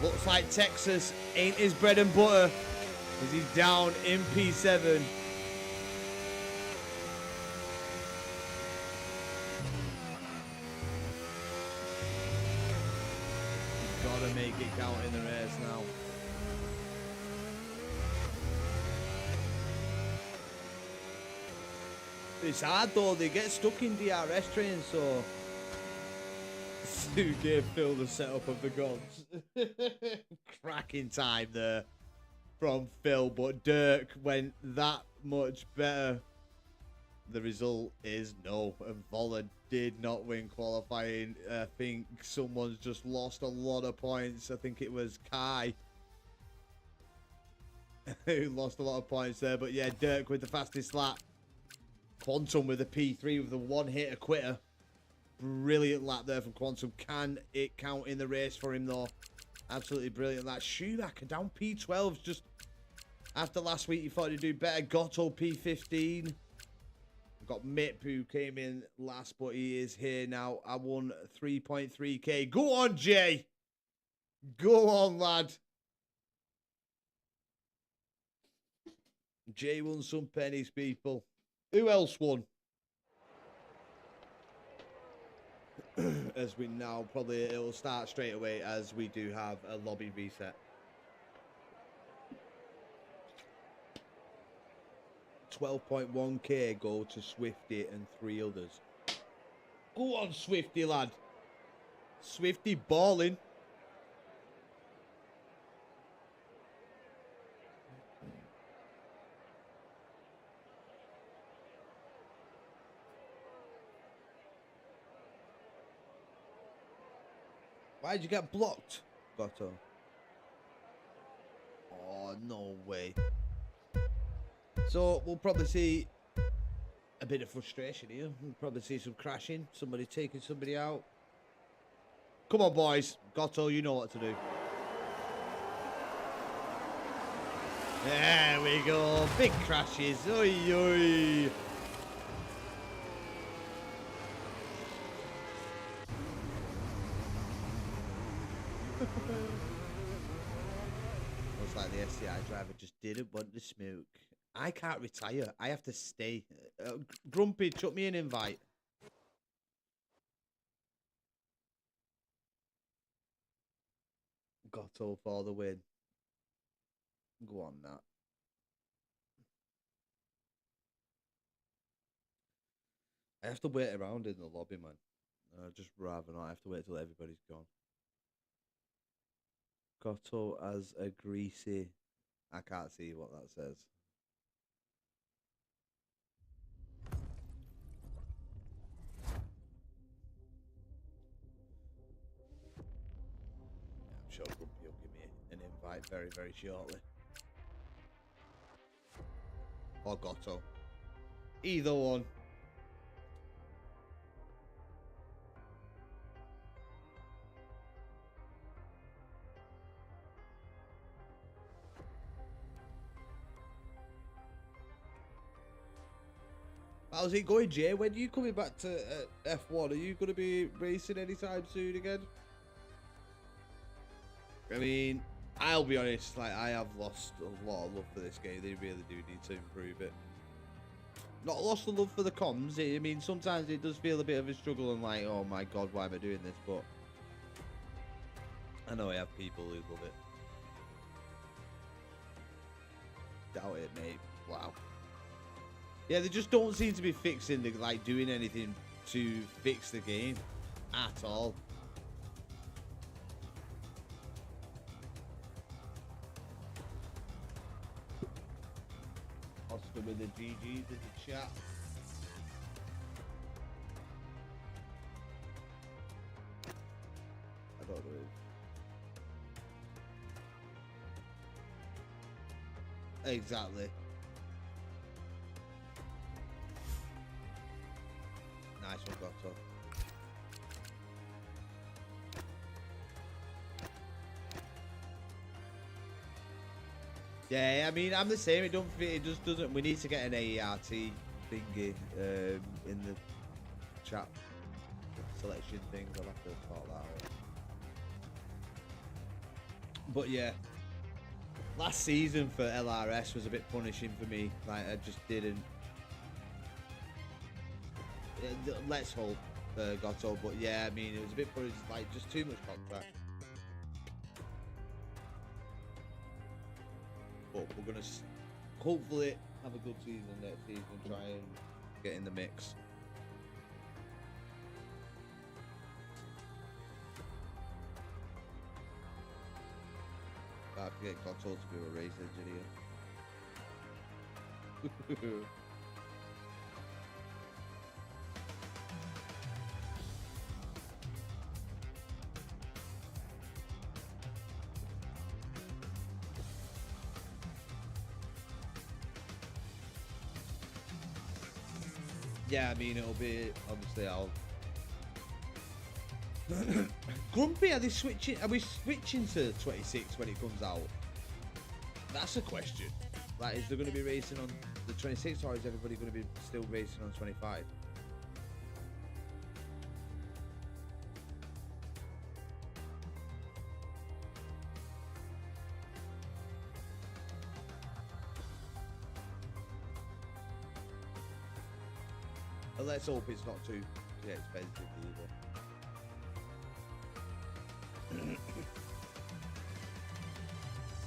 Looks like Texas ain't his bread and butter as he's down in P7. Gotta make it count in the race now. It's hard though, they get stuck in DRS trains, so Sue gave Phil the setup of the gods. Cracking time there from Phil, but Dirk went that much better. The result is no, and Voller did not win qualifying. I think someone's just lost a lot of points. I think it was Kai who lost a lot of points there, but yeah, Dirk with the fastest lap. Quantum with a P3 with a one-hitter quitter. Brilliant lap there from Quantum. Can it count in the race for him, though? Absolutely brilliant. That Schumacher down P12. Just after last week, you thought he'd do better. Gotto P15. We've got Mip, who came in last, but he is here now. I won 3.3k. Go on, Jay. Go on, lad. Jay won some pennies, people. Who else won? As we now probably it'll start straight away as we do have a lobby reset. 12.1k go to Swifty and 3 others. Go on, Swifty lad. Swifty balling. Why'd you get blocked, Gotto? Oh, no way. So, we'll probably see a bit of frustration here. We'll probably see some crashing. Somebody taking somebody out. Come on, boys. Gotto, you know what to do. There we go. Big crashes. Oi, oi. Looks like the SCI driver just didn't want to smoke. I can't retire. I have to stay. Grumpy, chuck me an invite. Gotto for the win. Go on, that. I have to wait around in the lobby, man. Just rather not. I have to wait till everybody's gone. Gotto as a greasy. I can't see what that says. Yeah, I'm sure Grumpy will give me an invite very, very shortly. Or Gotto. Either one. How's it going, Jay? When are you coming back to F1? Are you going to be racing anytime soon again? I mean, I'll be honest, like, I have lost a lot of love for this game. They really do need to improve it. Not lost the love for the comms. I mean, sometimes it does feel a bit of a struggle and like, oh my god, why am I doing this? But I know I have people who love it. Doubt it, mate. Wow. Yeah, they just don't seem to be fixing the like doing anything to fix the game at all. Oscar with the GGs in the chat. I don't know. Exactly. Nice one, Goto. Yeah, I mean, I'm the same. It don't fit. It just doesn't. We need to get an AERT thingy in the chat selection things. I'll have to sort that out. But yeah, last season for LRS was a bit punishing for me. Like I just didn't. Let's hope Goto. But yeah, I mean, it was a bit punishing. Like just too much contract. But we're gonna hopefully have a good season next season. Try and get in the mix. I have to get Goto to be a race engineer. Yeah, I mean, it'll be obviously I'll. Grumpy, are they switching? Are we switching to 26 when it comes out? That's a question. Like, is there going to be racing on the 26, or is everybody going to be still racing on 25? Let's hope it's not too expensive either.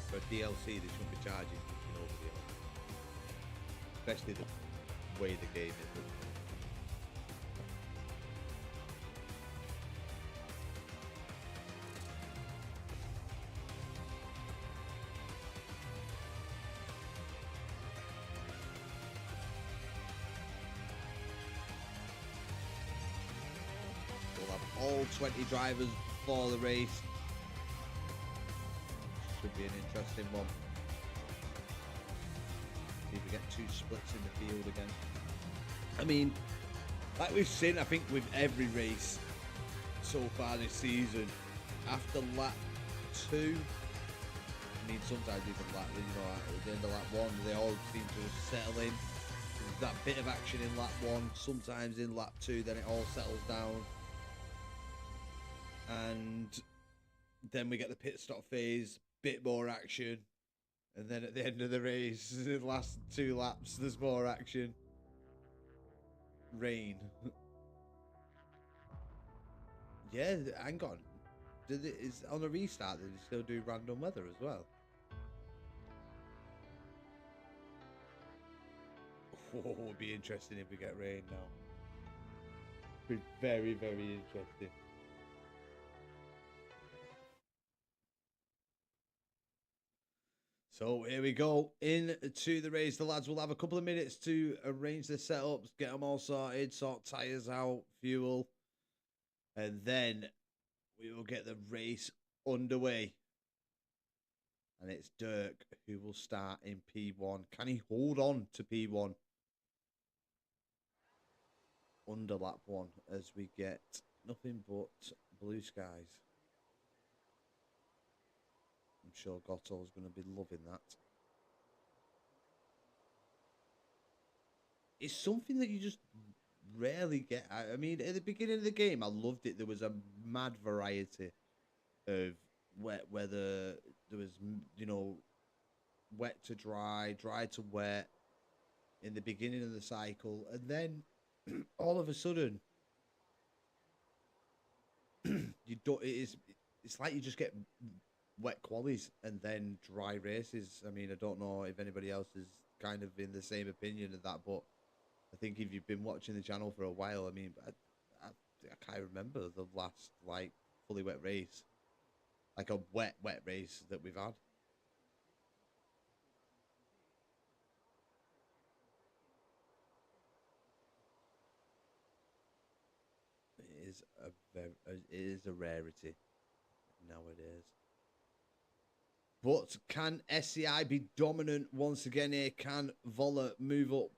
For DLC, they shouldn't be charging over the especially the way the game is. All 20 drivers for the race. Should be an interesting one. See if we get two splits in the field again. I mean, like we've seen, I think with every race so far this season, after lap 2, I mean sometimes even lap, at the end of lap 1, they all seem to settle in. There's that bit of action in lap 1, sometimes in lap 2, then it all settles down. And then we get the pit stop phase, bit more action, and then at the end of the race, the last 2 laps, there's more action. Rain. Yeah, hang on. Is on a restart, did they still do random weather as well? Oh, it would be interesting if we get rain now. Be very, very interesting. So here we go into the race. The lads will have a couple of minutes to arrange the setups, get them all sorted, sort tyres out, fuel, and then we will get the race underway. And it's Dirk who will start in P1. Can he hold on to P1 under lap 1 as we get nothing but blue skies? I'm sure Goto's going to be loving that. It's something that you just rarely get. I mean, at the beginning of the game, I loved it. There was a mad variety of whether there was, wet to dry, dry to wet in the beginning of the cycle. And then all of a sudden, it's like you just get wet qualies and then dry races. I mean, I don't know if anybody else is kind of in the same opinion of that, but I think if you've been watching the channel for a while, I mean, I can't remember the last, like, fully wet race. Like a wet race that we've had. It is a rarity nowadays. But can SCI be dominant once again here? Can Voller move up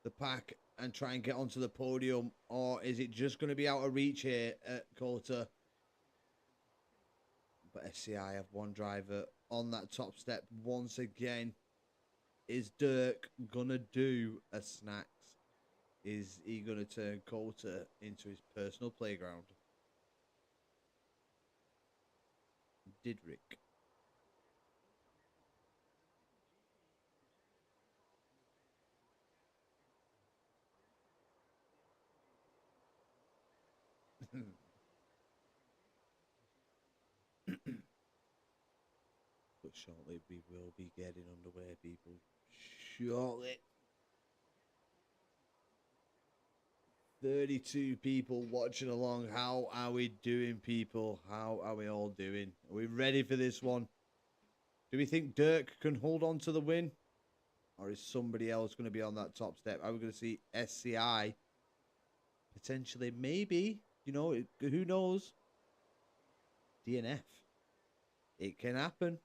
the pack and try and get onto the podium? Or is it just going to be out of reach here at Coulter? But SCI have one driver on that top step once again. Is Dirk going to do a Snacks? Is he going to turn Coulter into his personal playground? Didrik. But shortly we will be getting underway, people. Shortly. 32 people watching along. How are we doing, people? How are we all doing? Are we ready for this one? Do we think Dirk can hold on to the win? Or is somebody else going to be on that top step? Are we going to see SCI? Potentially, maybe. You know, who knows? DNF. It can happen.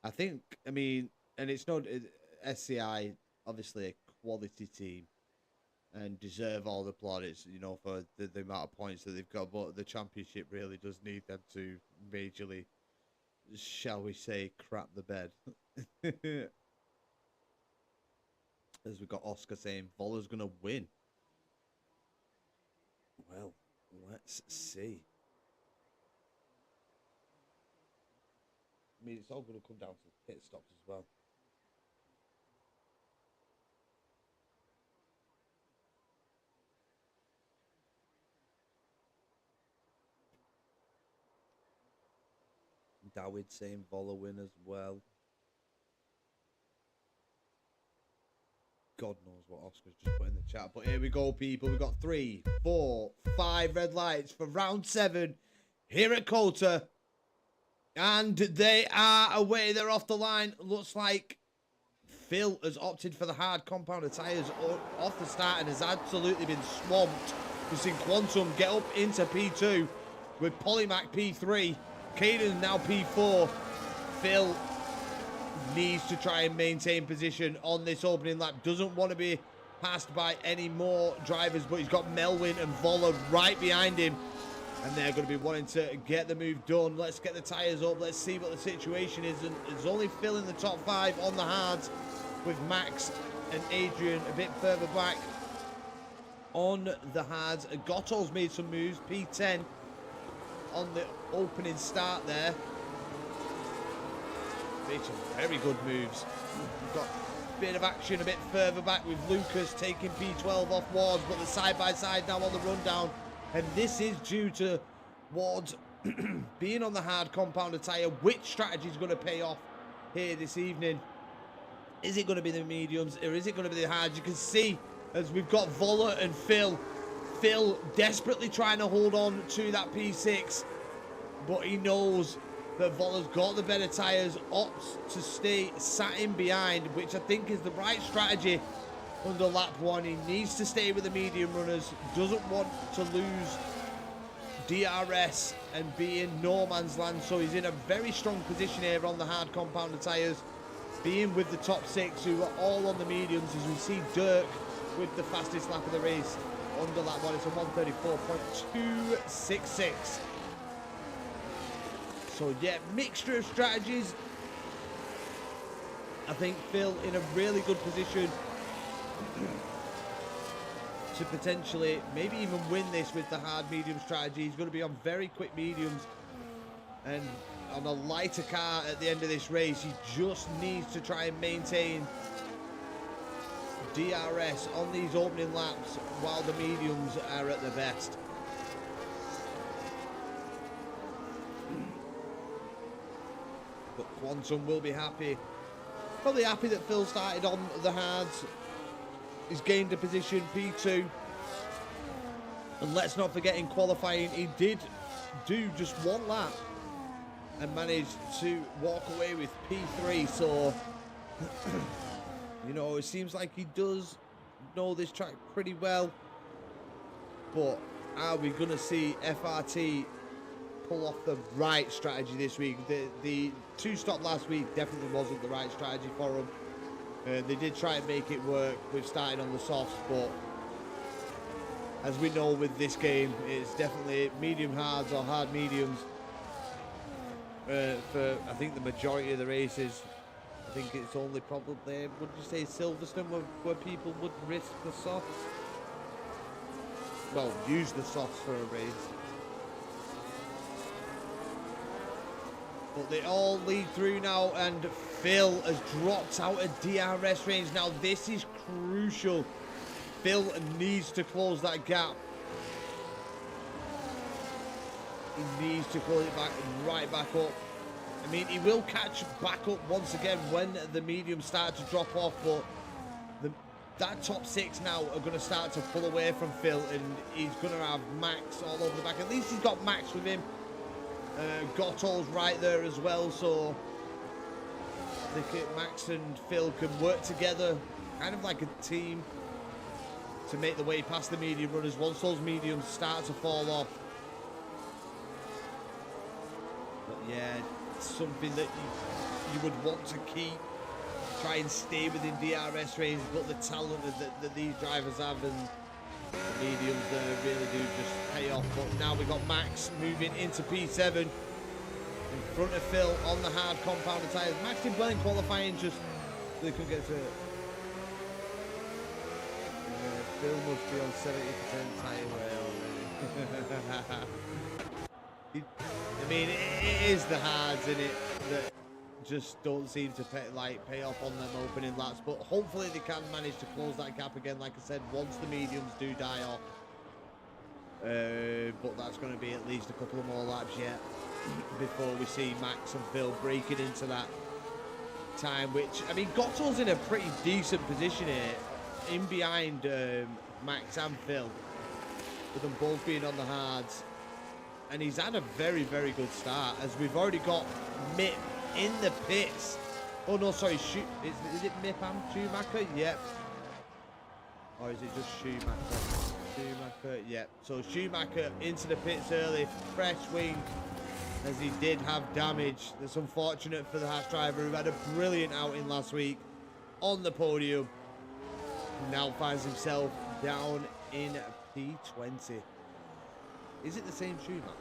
I think, I mean, and it's not SCI, obviously a quality team and deserve all the plaudits, you know, for the amount of points that they've got. But the championship really does need them to majorly, shall we say, crap the bed. As we got Oscar saying, Voller's going to win. Well, let's see. I mean, it's all going to come down to pit stops as well. Dawid saying Voller win as well. God knows what Oscar's just put in the chat. But here we go, people. We've got 3, 4, 5 red lights for round 7 here at Coulter. And they are away. They're off the line. Looks like Phil has opted for the hard compound tyres off the start and has absolutely been swamped. We've seen Quantum get up into P2 with Polymac P3. Caden now P4. Phil needs to try and maintain position on this opening lap. Doesn't want to be passed by any more drivers, but he's got Melwin and Voller right behind him. And they're going to be wanting to get the move done. Let's get the tyres up. Let's see what the situation is. And it's only Phil in the top 5 on the hards, with Max and Adrian a bit further back on the hards. Gotto's made some moves. P10 on the opening start there. Made some very good moves. We've got a bit of action a bit further back with Lucas taking P12 off Wards, but the side-by-side now on the rundown. And this is due to Wards being on the hard compounder tyre. Which strategy is going to pay off here this evening? Is it going to be the mediums or is it going to be the hards? You can see as we've got Voller and Phil. Phil desperately trying to hold on to that P6, but he knows that Voller's got the better tyres, opts to stay sat in behind, which I think is the right strategy under lap 1. He needs to stay with the medium runners, doesn't want to lose DRS and be in no man's land, so he's in a very strong position here on the hard compounder tyres, being with the top 6 who are all on the mediums, as we see Dirk with the fastest lap of the race under lap 1. It's a 1:34.266. So yeah, mixture of strategies. I think Phil in a really good position to potentially maybe even win this with the hard medium strategy. He's going to be on very quick mediums and on a lighter car at the end of this race. He just needs to try and maintain DRS on these opening laps while the mediums are at their best. But Quantum will be happy. Probably happy that Phil started on the hards. He's gained a position, P2. And let's not forget, in qualifying, he did do just one lap and managed to walk away with P3. So, you know, it seems like he does know this track pretty well. But are we going to see FRT pull off the right strategy this week? The two-stop last week definitely wasn't the right strategy for them. They did try and make it work with starting on the softs, but as we know with this game, it's definitely medium hards or hard mediums for, I think, the majority of the races. I think it's only probably, would you say, Silverstone where people would risk the softs? Well, use the softs for a race. But they all lead through now, and Phil has dropped out of DRS range. Now, this is crucial. Phil needs to close that gap. He needs to close it back right back up. I mean, he will catch back up once again when the mediums start to drop off, but that top six now are going to start to pull away from Phil, and he's going to have Max all over the back. At least he's got Max with him. Gotto's right there as well, so I think Max and Phil can work together, kind of like a team, to make the way past the medium runners once those mediums start to fall off. But yeah, it's something that you would want to keep. Try and stay within DRS range, but the talent that these drivers have and the mediums really do just pay off. But now we've got Max moving into P7 in front of Phil on the hard compounder tyres. Max did well in qualifying, just they couldn't get to it. Phil must be on 70% tyre wear already. I mean, it is the hards in it that just don't seem to pay off on them opening laps, but hopefully they can manage to close that gap again, like I said, once the mediums do die off. But that's going to be at least a couple of more laps yet before we see Max and Phil breaking into that time, which, I mean, Gotto's in a pretty decent position here, in behind Max and Phil, with them both being on the hards. And he's had a very, very good start, as we've already got Mick in the pits. Oh no, sorry, is it Mip and Schumacher? Yep. Or is it just Schumacher? Schumacher, yep. So Schumacher into the pits early, fresh wing, as he did have damage. That's unfortunate for the Haas driver, who had a brilliant outing last week on the podium. Now finds himself down in P20. Is it the same Schumacher?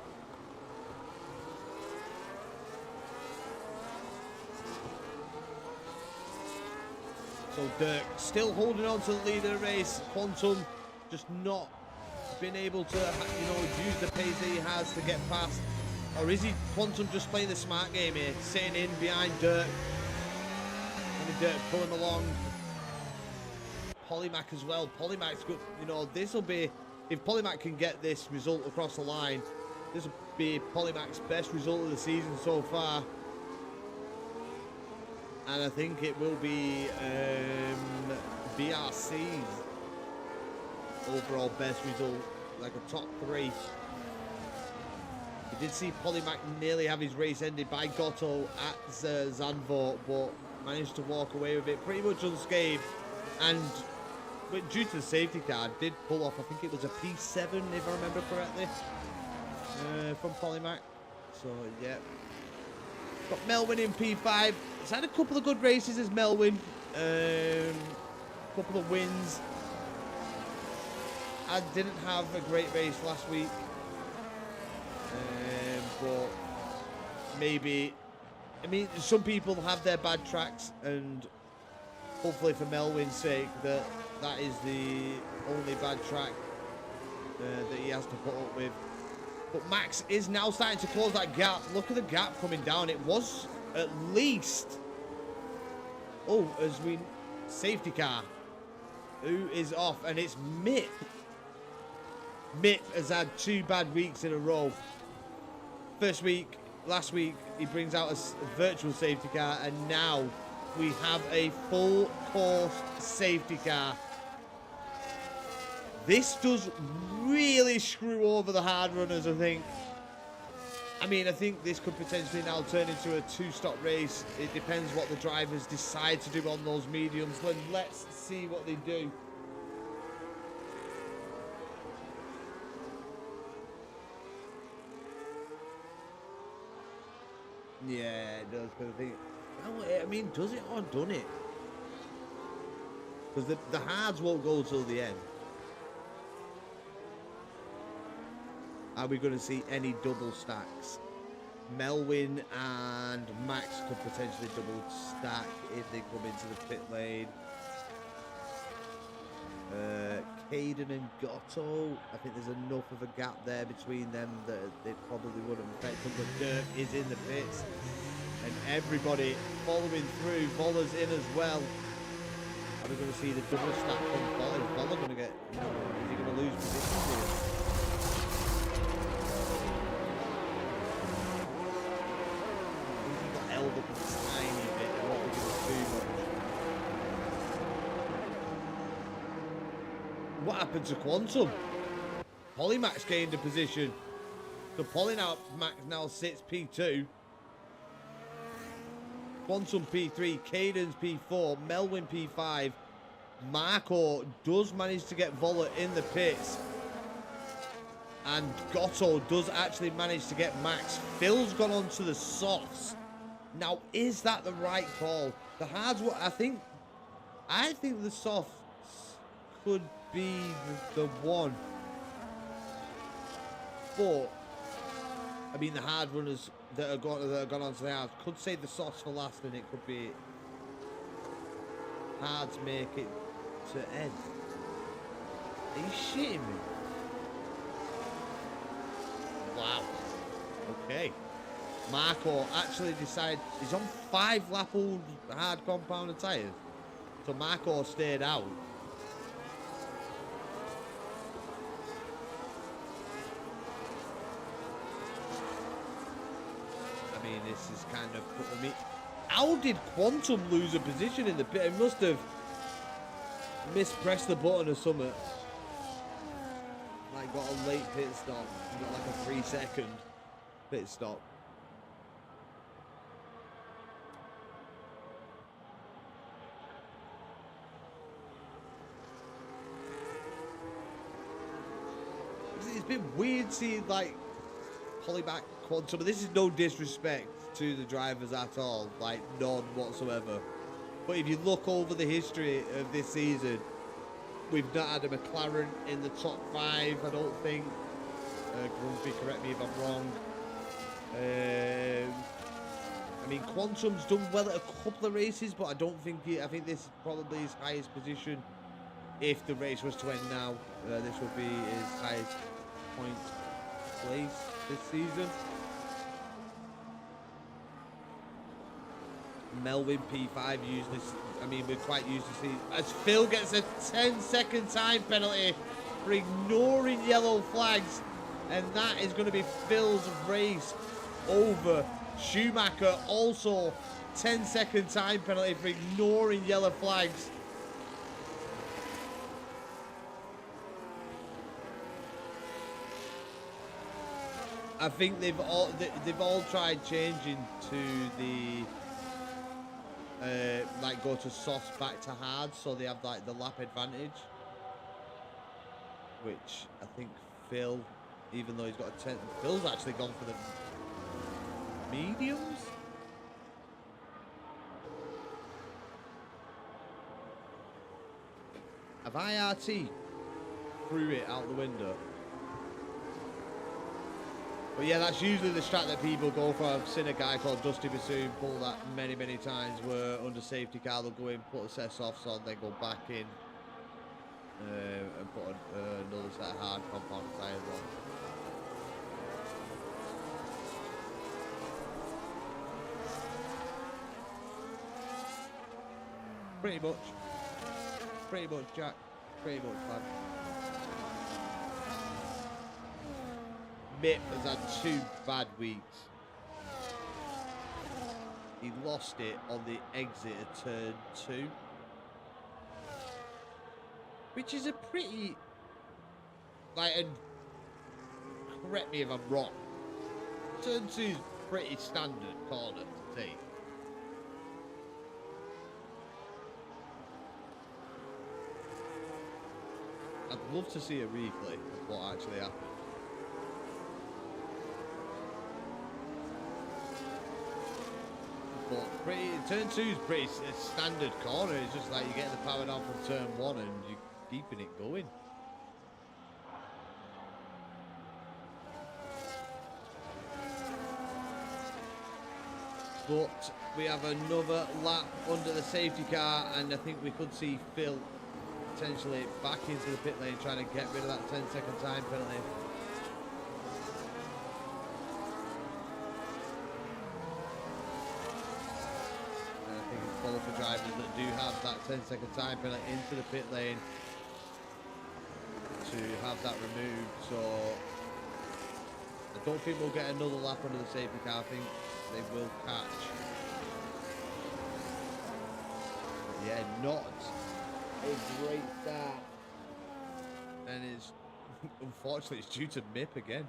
So Dirk still holding on to the lead of the race. Quantum just not been able to, use the pace that he has to get past. Or is he, Quantum, just playing the smart game here, sitting in behind Dirk? And Dirk pulling along. Polymac as well. Polymac's good. This will be, if Polymac can get this result across the line, this will be Polymac's best result of the season so far. And I think it will be BRC's overall best result, like a top 3. We did see Polymac nearly have his race ended by Gotto at Zandvoort, but managed to walk away with it pretty much unscathed. And due to the safety car, did pull off, I think it was a P7, if I remember correctly, from Polymac. So, yeah. Got Melwin in P5. He's had a couple of good races as Melwin. Couple of wins. I didn't have a great race last week. But maybe, I mean, some people have their bad tracks, and hopefully for Melwin's sake that is the only bad track that he has to put up with. But Max is now starting to close that gap. Look at the gap coming down. It was at least, safety car, who is off, and it's Mip. Mip has had 2 bad weeks in a row. Last week, he brings out a virtual safety car, and now we have a full course safety car This does really screw over the hard runners, I think. I mean, I think this could potentially now turn into a two-stop race. It depends what the drivers decide to do on those mediums. Let's see what they do. Yeah, it does. But I think, well, I mean, does it or done it? Because the hards won't go till the end. Are we going to see any double stacks? Melwin and Max could potentially double stack if they come into the pit lane. Caden and Gotto, I think there's enough of a gap there between them that they probably wouldn't affect them, but Dirk is in the pits. And everybody following through. Vola's in as well. Are we going to see the double stack from Vola? Is Vola going to get, is he going to lose position here? He got held up a tiny bit. I don't think it was too much. What happened to Quantum? Polymax gained a position. So Polymax now sits P2. Quantum P3, Caden's P4, Melwin P5. Marco does manage to get Vola in the pits. And Gotto does actually manage to get Max. Phil's gone on to the softs. Now, is that the right call? The hards, I think the softs could be the one. But I mean, the hard runners that have gone on to the hards could save the softs for last, and it could be hards make it to end. Are you shitting me? Wow. Okay. Marco actually decided he's on 5 lap old hard compounded tyres. So Marco stayed out. I mean, this is kind of... I mean, how did Quantum lose a position in the pit? It must have mispressed the button or something. Like, got a late pit stop. Got like a 3-second pit stop. It's been weird seeing, like, Polymax Quantum, but this is no disrespect to the drivers at all, like, none whatsoever. But if you look over the history of this season, we've not had a McLaren in the top 5, I don't think. Grumpy, correct me if I'm wrong. I mean, Quantum's done well at a couple of races, but I don't think I think this is probably his highest position. If the race was to end now, this would be his highest point place this season. Melwin P5 usually, I mean, we're quite used to seeing, as Phil gets a 10-second time penalty for ignoring yellow flags, and that is going to be Phil's race over. Schumacher also 10-second time penalty for ignoring yellow flags. I think they've all tried changing to the like go to softs back to hard, so they have like the lap advantage, which I think Phil, even though he's got a 10, Phil's actually gone for the mediums. Have IRT threw it out the window? But yeah, that's usually the strat that people go for. I've seen a guy called Dusty Bassoon pull that many times, where under safety car they'll go in, put a set of softs on, then go back in and put another set of hard compound tyres on. Pretty much, Jack. Pretty much, man. Mick has had 2 bad weeks. He lost it on the exit of turn 2, which is a pretty like, and correct me if I'm wrong, turn 2 is pretty standard corner to take. I'd love to see a replay of what actually happened. But turn 2 is pretty standard corner. It's just like you're getting the power down from turn 1 and you're keeping it going. But we have another lap under the safety car, and I think we could see Phil potentially back into the pit lane trying to get rid of that 10-second time penalty. And I think it's full for drivers that do have that 10-second time penalty into the pit lane to have that removed. So I don't think we'll get another lap under the safety car. I think they will catch. But yeah, not a great start. And it's unfortunately it's due to MIP again.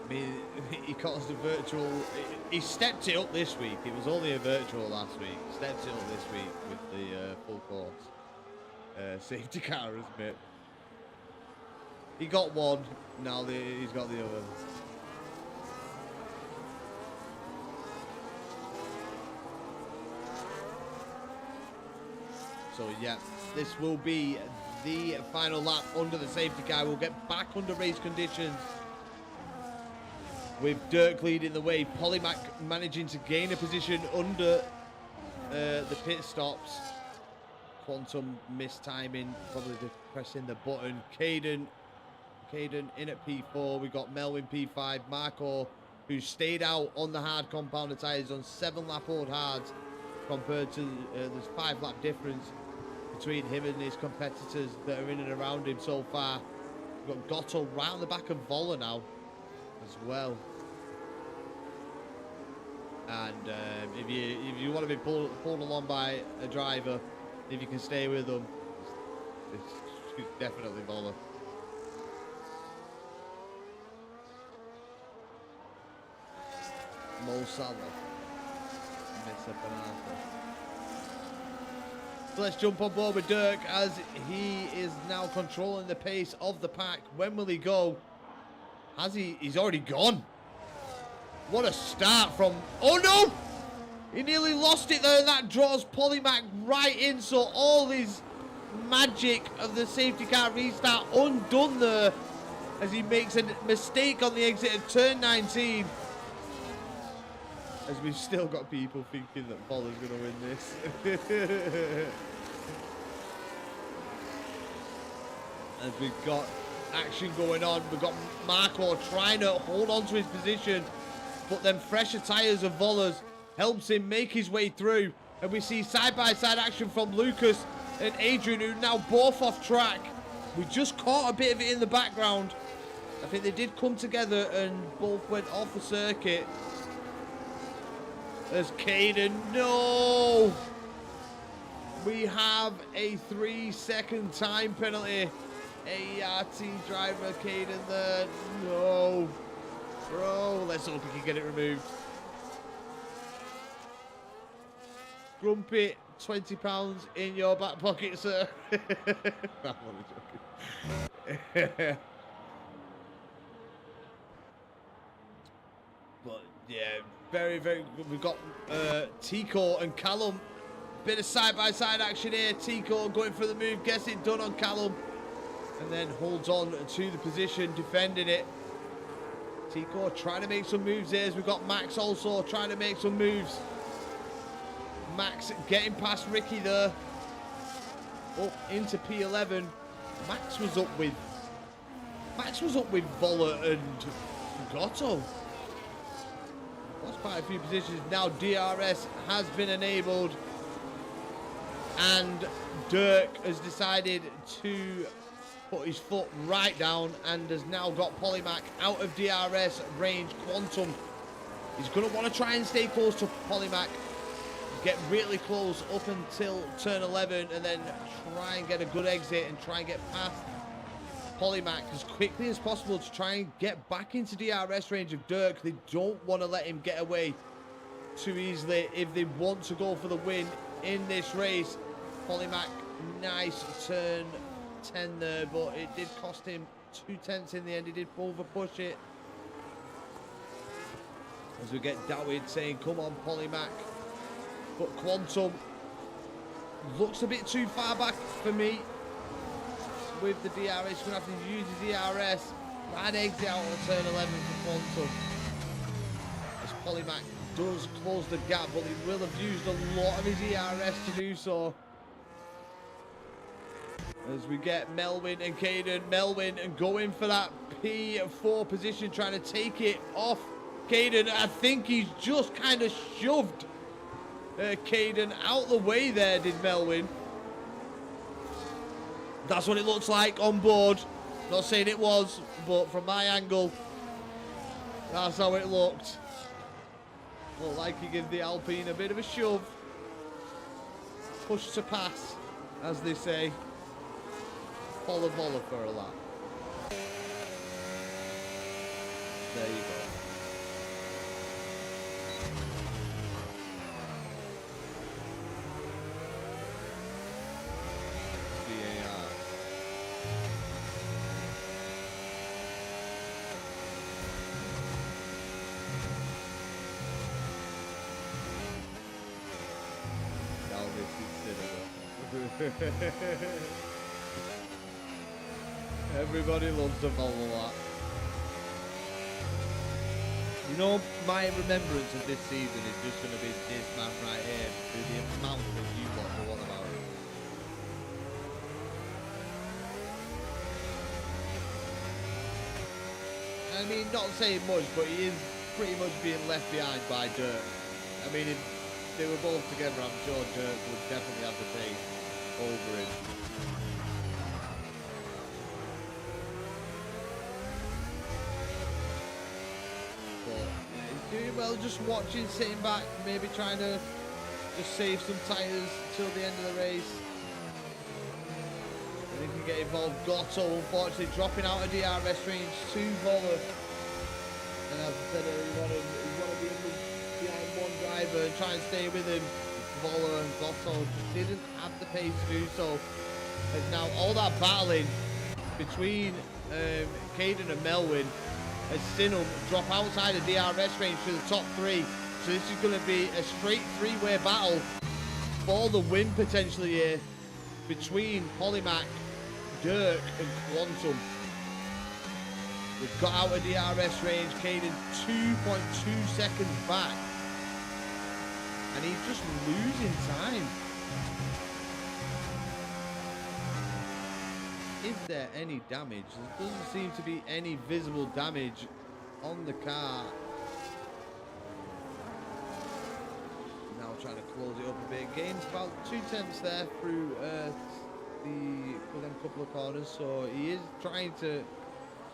I mean, he caused a virtual. He stepped it up this week. It was only a virtual last week. Stepped it up this week with the full course safety car, isn't it? He got one. Now he's got the other. So yeah, this will be the final lap under the safety car. We'll get back under race conditions, with Dirk leading the way. Polymac managing to gain a position under the pit stops. Quantum mistiming, probably pressing the button. Caden in at P4. We've got Melvin P5. Marco, who stayed out on the hard compounder tyres on 7-lap old hards, compared to there's 5-lap difference between him and his competitors that are in and around him so far. We've got Gotto right on the back of Voller now as well. And if you want to be pulled along by a driver, if you can stay with them, it's definitely Voller. Mo Salah, Mr. Banana. So let's jump on board with Dirk as he is now controlling the pace of the pack. When will he go? Has he? He's already gone. What a start from... Oh no! He nearly lost it there, and that draws Polymac right in. So all his magic of the safety car restart undone there as he makes a mistake on the exit of turn 19. As we've still got people thinking that Voller's going to win this. As we've got action going on, we've got Marco trying to hold on to his position, but then fresher tyres of Voller's helps him make his way through. And we see side-by-side action from Lucas and Adrian, who now both off track. We just caught a bit of it in the background. I think they did come together and both went off the circuit. There's Caden. No! We have a 3-second time penalty. AERT driver Caden there. No. Bro, let's hope he can get it removed. Grumpy, £20 in your back pocket, sir. I'm only joking. But yeah, very, very good. We've got Tico and Callum. Bit of side-by-side action here. Tico going for the move, gets it done on Callum, and then holds on to the position, defending it. Tico trying to make some moves here, as we've got Max also trying to make some moves. Max getting past Ricky there. Up into P11. Max was up with Voller and Gotto. That's quite a few positions. Now DRS has been enabled. And Dirk has decided to put his foot right down and has now got Polymac out of DRS range. Quantum, he's going to want to try and stay close to Polymac, get really close up until turn 11, and then try and get a good exit and try and get past Polymac as quickly as possible to try and get back into DRS range of Dirk. They don't want to let him get away too easily if they want to go for the win in this race. Polymac, nice turn 10 there, but it did cost him 2/10 in the end. He did over push it. As we get Dawid saying, come on Polymac. But Quantum looks a bit too far back for me with the DRS. He's going to have to use the DRS. Bad exit out of turn 11 for Quantum. As Polymac does close the gap, but he will have used a lot of his ERS to do so. As we get Melvin and Caden. Melvin and going for that P4 position, trying to take it off Caden. I think he's just kind of shoved Caden out the way there, did Melvin. That's what it looks like on board. Not saying it was, but from my angle, that's how it looked. Looked like he gave the Alpine a bit of a shove. Push to pass, as they say. Volla for a lap. There you go. VAR. Now this is cinema. Everybody loves to follow that. You know, my remembrance of this season is just going to be this man right here, through the amount that you lot know all about it. I mean, not saying much, but he is pretty much being left behind by Dirk. I mean, if they were both together, I'm sure Dirk would definitely have the pace over him. Doing well, just watching, sitting back, maybe trying to just save some tyres till the end of the race. And he can get involved. Gotto, unfortunately, dropping out of DRS range to Voller. And as I said earlier, he wanted to be behind one driver and try and stay with him. Voller and Gotto just didn't have the pace to do so. And now all that battling between Caden and Melvin as Sinum drop outside of DRS range to the top three. So this is going to be a straight three-way battle for the win potentially here between Polymac, Dirk and Quantum. We've got out of DRS range, Caden 2.2 seconds back. And he's just losing time. Is there any damage? There doesn't seem to be any visible damage on the car. Now trying to close it up a bit. Gains about 2/10 there through them couple of corners. So he is trying to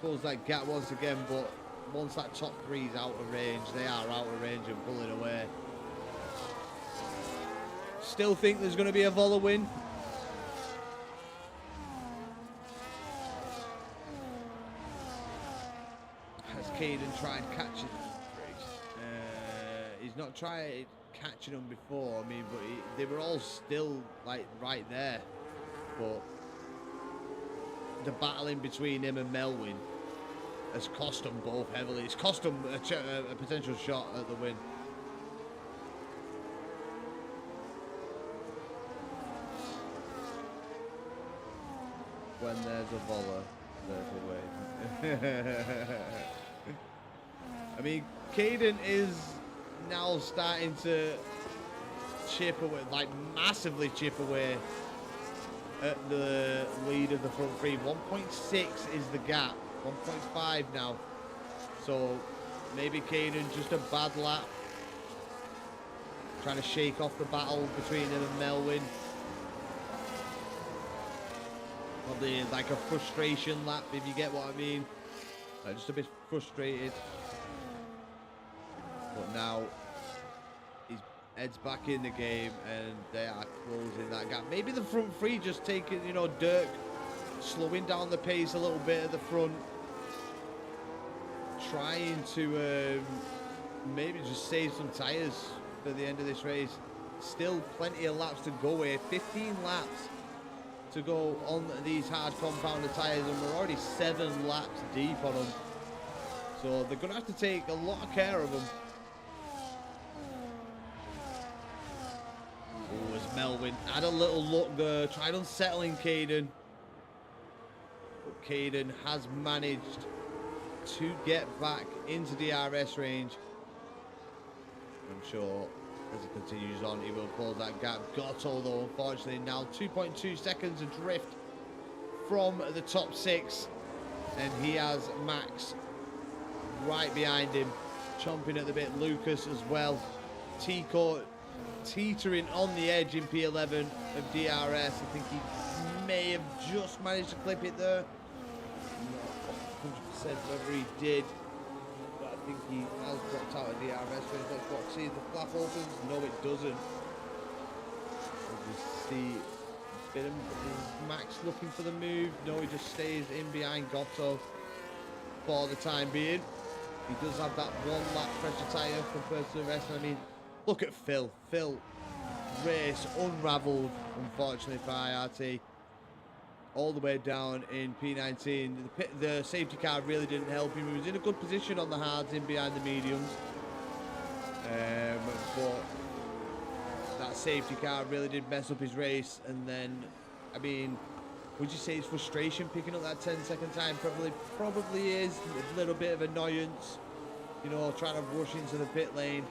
close that gap once again, but once that top three is out of range, they are out of range and pulling away. Still think there's going to be a Voller win. Caden tried catching he's not tried catching them before, I mean, but they were all still like right there, but the battling between him and Melvin has cost them both heavily. It's cost them a potential shot at the win. When there's a Voller, there's a win. I mean, Caden is now starting to chip away, like massively chip away at the lead of the front three. 1.6 is the gap, 1.5 now. So maybe Caden just a bad lap. Trying to shake off the battle between him and Melvin. Probably like a frustration lap, if you get what I mean. Just a bit frustrated. But now his head's back in the game and they are closing that gap. Maybe the front three just taking, you know, Dirk slowing down the pace a little bit at the front. Trying to maybe just save some tyres for the end of this race. Still plenty of laps to go here. 15 laps to go on these hard compounded tyres, and we're already 7 laps deep on them. So they're going to have to take a lot of care of them. Oh, as Melvin had a little look there, tried unsettling Caden. But Caden has managed to get back into the DRS range. I'm sure as it continues on, he will close that gap. Gotto, though, unfortunately, now 2.2 seconds adrift from the top 6. And he has Max right behind him, chomping at the bit. Lucas as well. Tico teetering on the edge in P11 of DRS. I think he may have just managed to clip it there. Not 100% whether he did. I think he has dropped out of the DRS range. Let's watch, see if the flap opens. No, it doesn't. We'll see is Max looking for the move. No, he just stays in behind Gotto for the time being. He does have that 1 lap pressure tyre compared to the rest. I mean, look at Phil. Phil race unravelled, unfortunately, for IRT. All the way down in P19. The safety car really didn't help him. He was in a good position on the hards in behind the mediums. But that safety car really did mess up his race. And then, I mean, would you say it's frustration picking up that 10-second time? Probably is. A little bit of annoyance, you know, trying to rush into the pit lane.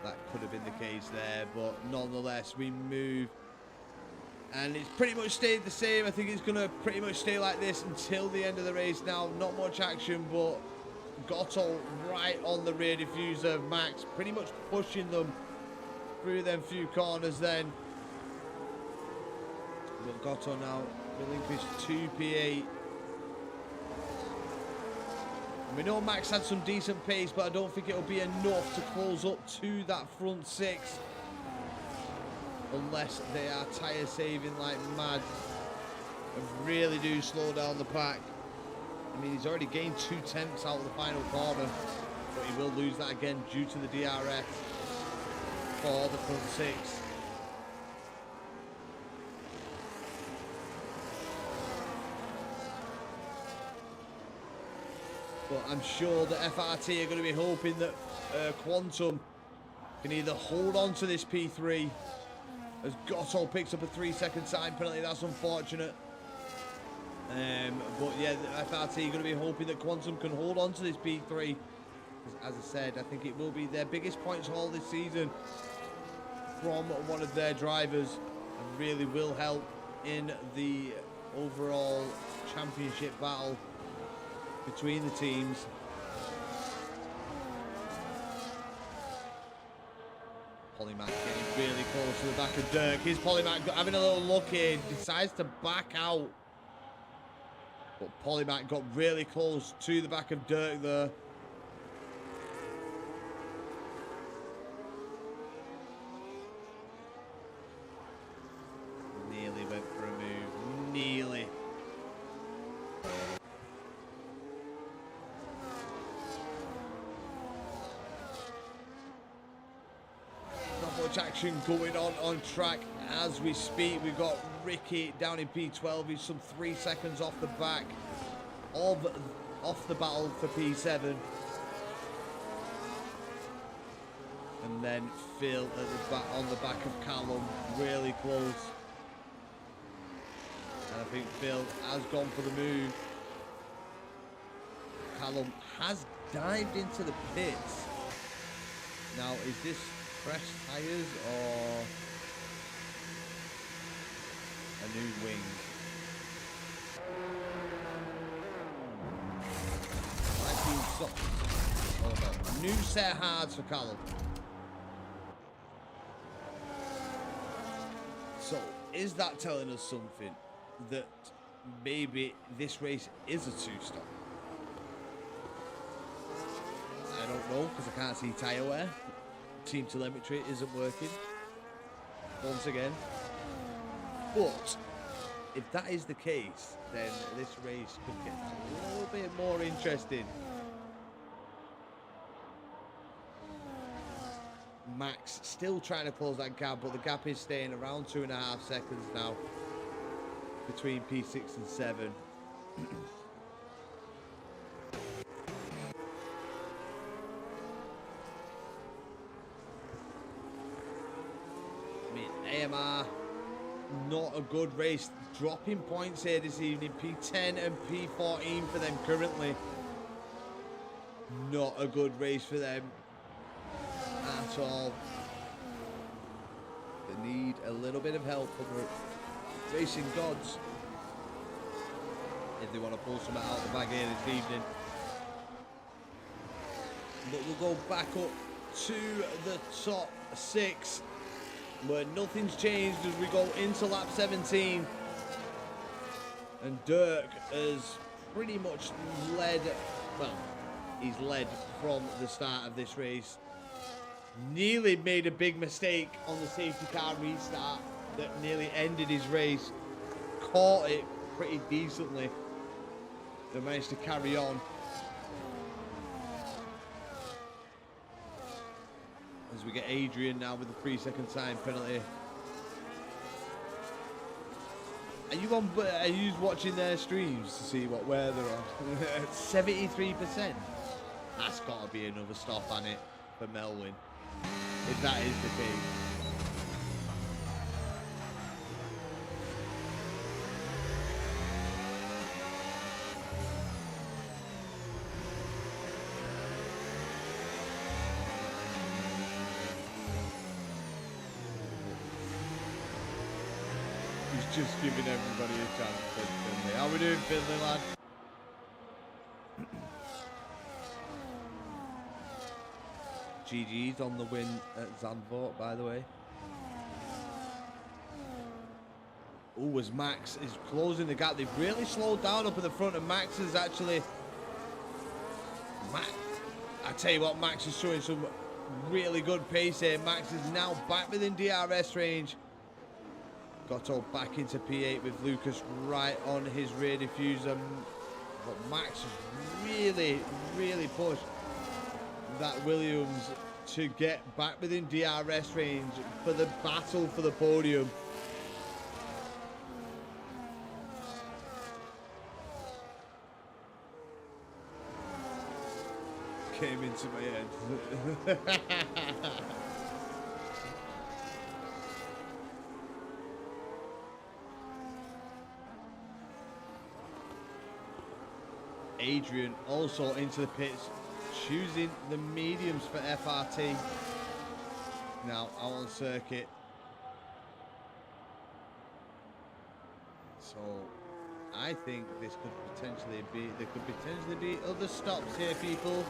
That could have been the case there, but nonetheless we move, and it's pretty much stayed the same. I think it's gonna pretty much stay like this until the end of the race. Now, not much action, but Gotto right on the rear diffuser. Max pretty much pushing them through them few corners. Then but Gotto now relinquished 2 P8. We know Max had some decent pace, but I don't think it'll be enough to close up to that front 6. Unless they are tyre saving like mad and really do slow down the pack. I mean, he's already gained 2 tenths out of the final corner, but he will lose that again due to the DRS for the front 6. But I'm sure that FRT are going to be hoping that Quantum can either hold on to this P3 as Gotto picks up a 3-second time penalty. That's unfortunate. But yeah, the FRT are going to be hoping that Quantum can hold on to this P3. As I said, I think it will be their biggest points haul this season from one of their drivers, and really will help in the overall championship battle between the teams. Polymath getting really close to the back of Dirk. Here's Polymath having a little look in, decides to back out. But Polymath got really close to the back of Dirk there. Nearly went for a move. Nearly. Much action going on track as we speak. We've got Ricky down in P12. He's some 3 seconds off the back of the battle for P7. And then Phil at the back, on the back of Callum, really close. And I think Phil has gone for the move. Callum has dived into the pits. Now, is this fresh tyres or a new wing? new set of hards for Callum. So, is that telling us something that maybe this race is a two-stop? I don't know, because I can't see tyre wear. Team telemetry isn't working once again. But if that is the case, then this race could get a little bit more interesting. Max still trying to close that gap, but the gap is staying around 2.5 seconds now between P6 and 7. I mean, AMR, not a good race. Dropping points here this evening. P10 and P14 for them currently. Not a good race for them at all. They need a little bit of help from the racing gods if they want to pull something out of the bag here this evening. But we'll go back up to the top 6, where nothing's changed as we go into lap 17. And Dirk has pretty much led, well, he's led from the start of this race. Nearly made a big mistake on the safety car restart that nearly ended his race. Caught it pretty decently. They managed to carry on. As we get Adrian now with the 3-second time penalty. Are you watching their streams to see where they're on? 73%. That's got to be another stop on it for Melwin, if that is the case. He's just giving everybody a chance. Finley. How we doing, Finley, lad? GG's on the win at Zandvoort, by the way. Oh, as Max is closing the gap. They've really slowed down up at the front, and Max is actually... I tell you what, Max is showing some really good pace here. Max is now back within DRS range. Gotto back into P8 with Lucas right on his rear diffuser. But Max has really pushed that Williams to get back within DRS range for the battle for the podium. Came into my head. Adrian also into the pits, choosing the mediums for FRT. Now out on circuit. So I think this could potentially be, there could potentially be other stops here, people.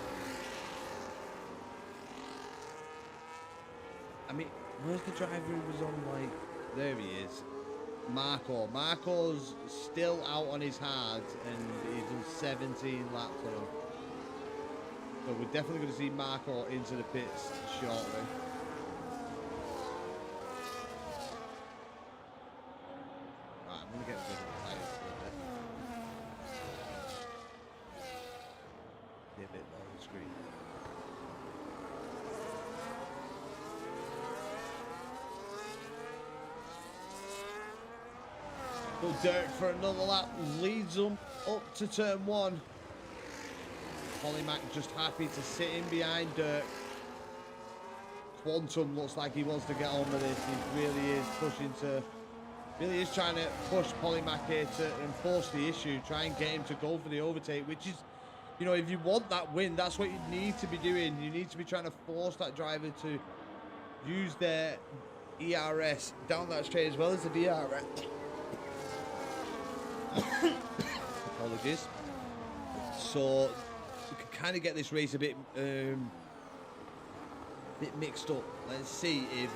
I mean, where's the driver who was on, like, there he is. Marco. Marco's still out on his hards, and he's done 17 laps on him. So we're definitely going to see Marco into the pits shortly. Right, I'm going to get rid of the tyres for a bit. Be a bit more on the screen. Well, Dirk for another lap leads them up to turn 1. Polymac just happy to sit in behind Dirk. Quantum looks like he wants to get on with this. He really is pushing to, really is trying to push Polymac here to enforce the issue, try and get him to go for the overtake, which is, you know, if you want that win, that's what you need to be doing. You need to be trying to force that driver to use their ERS down that straight as well as the DRS. Apologies. So we can kind of get this race a bit bit mixed up. Let's see if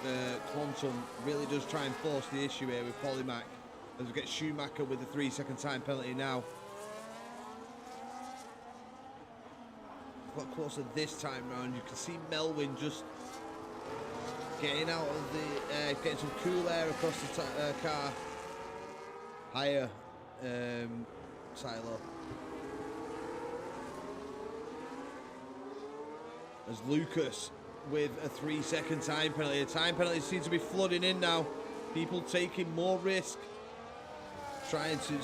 Quantum really does try and force the issue here with Polymac, as we get Schumacher with the 3-second time penalty now. A lot closer this time round. You can see Melwin just getting out of the getting some cool air across the car. Higher silo. As Lucas with a 3-second time penalty. The time penalty seems to be flooding in now. People taking more risk, trying to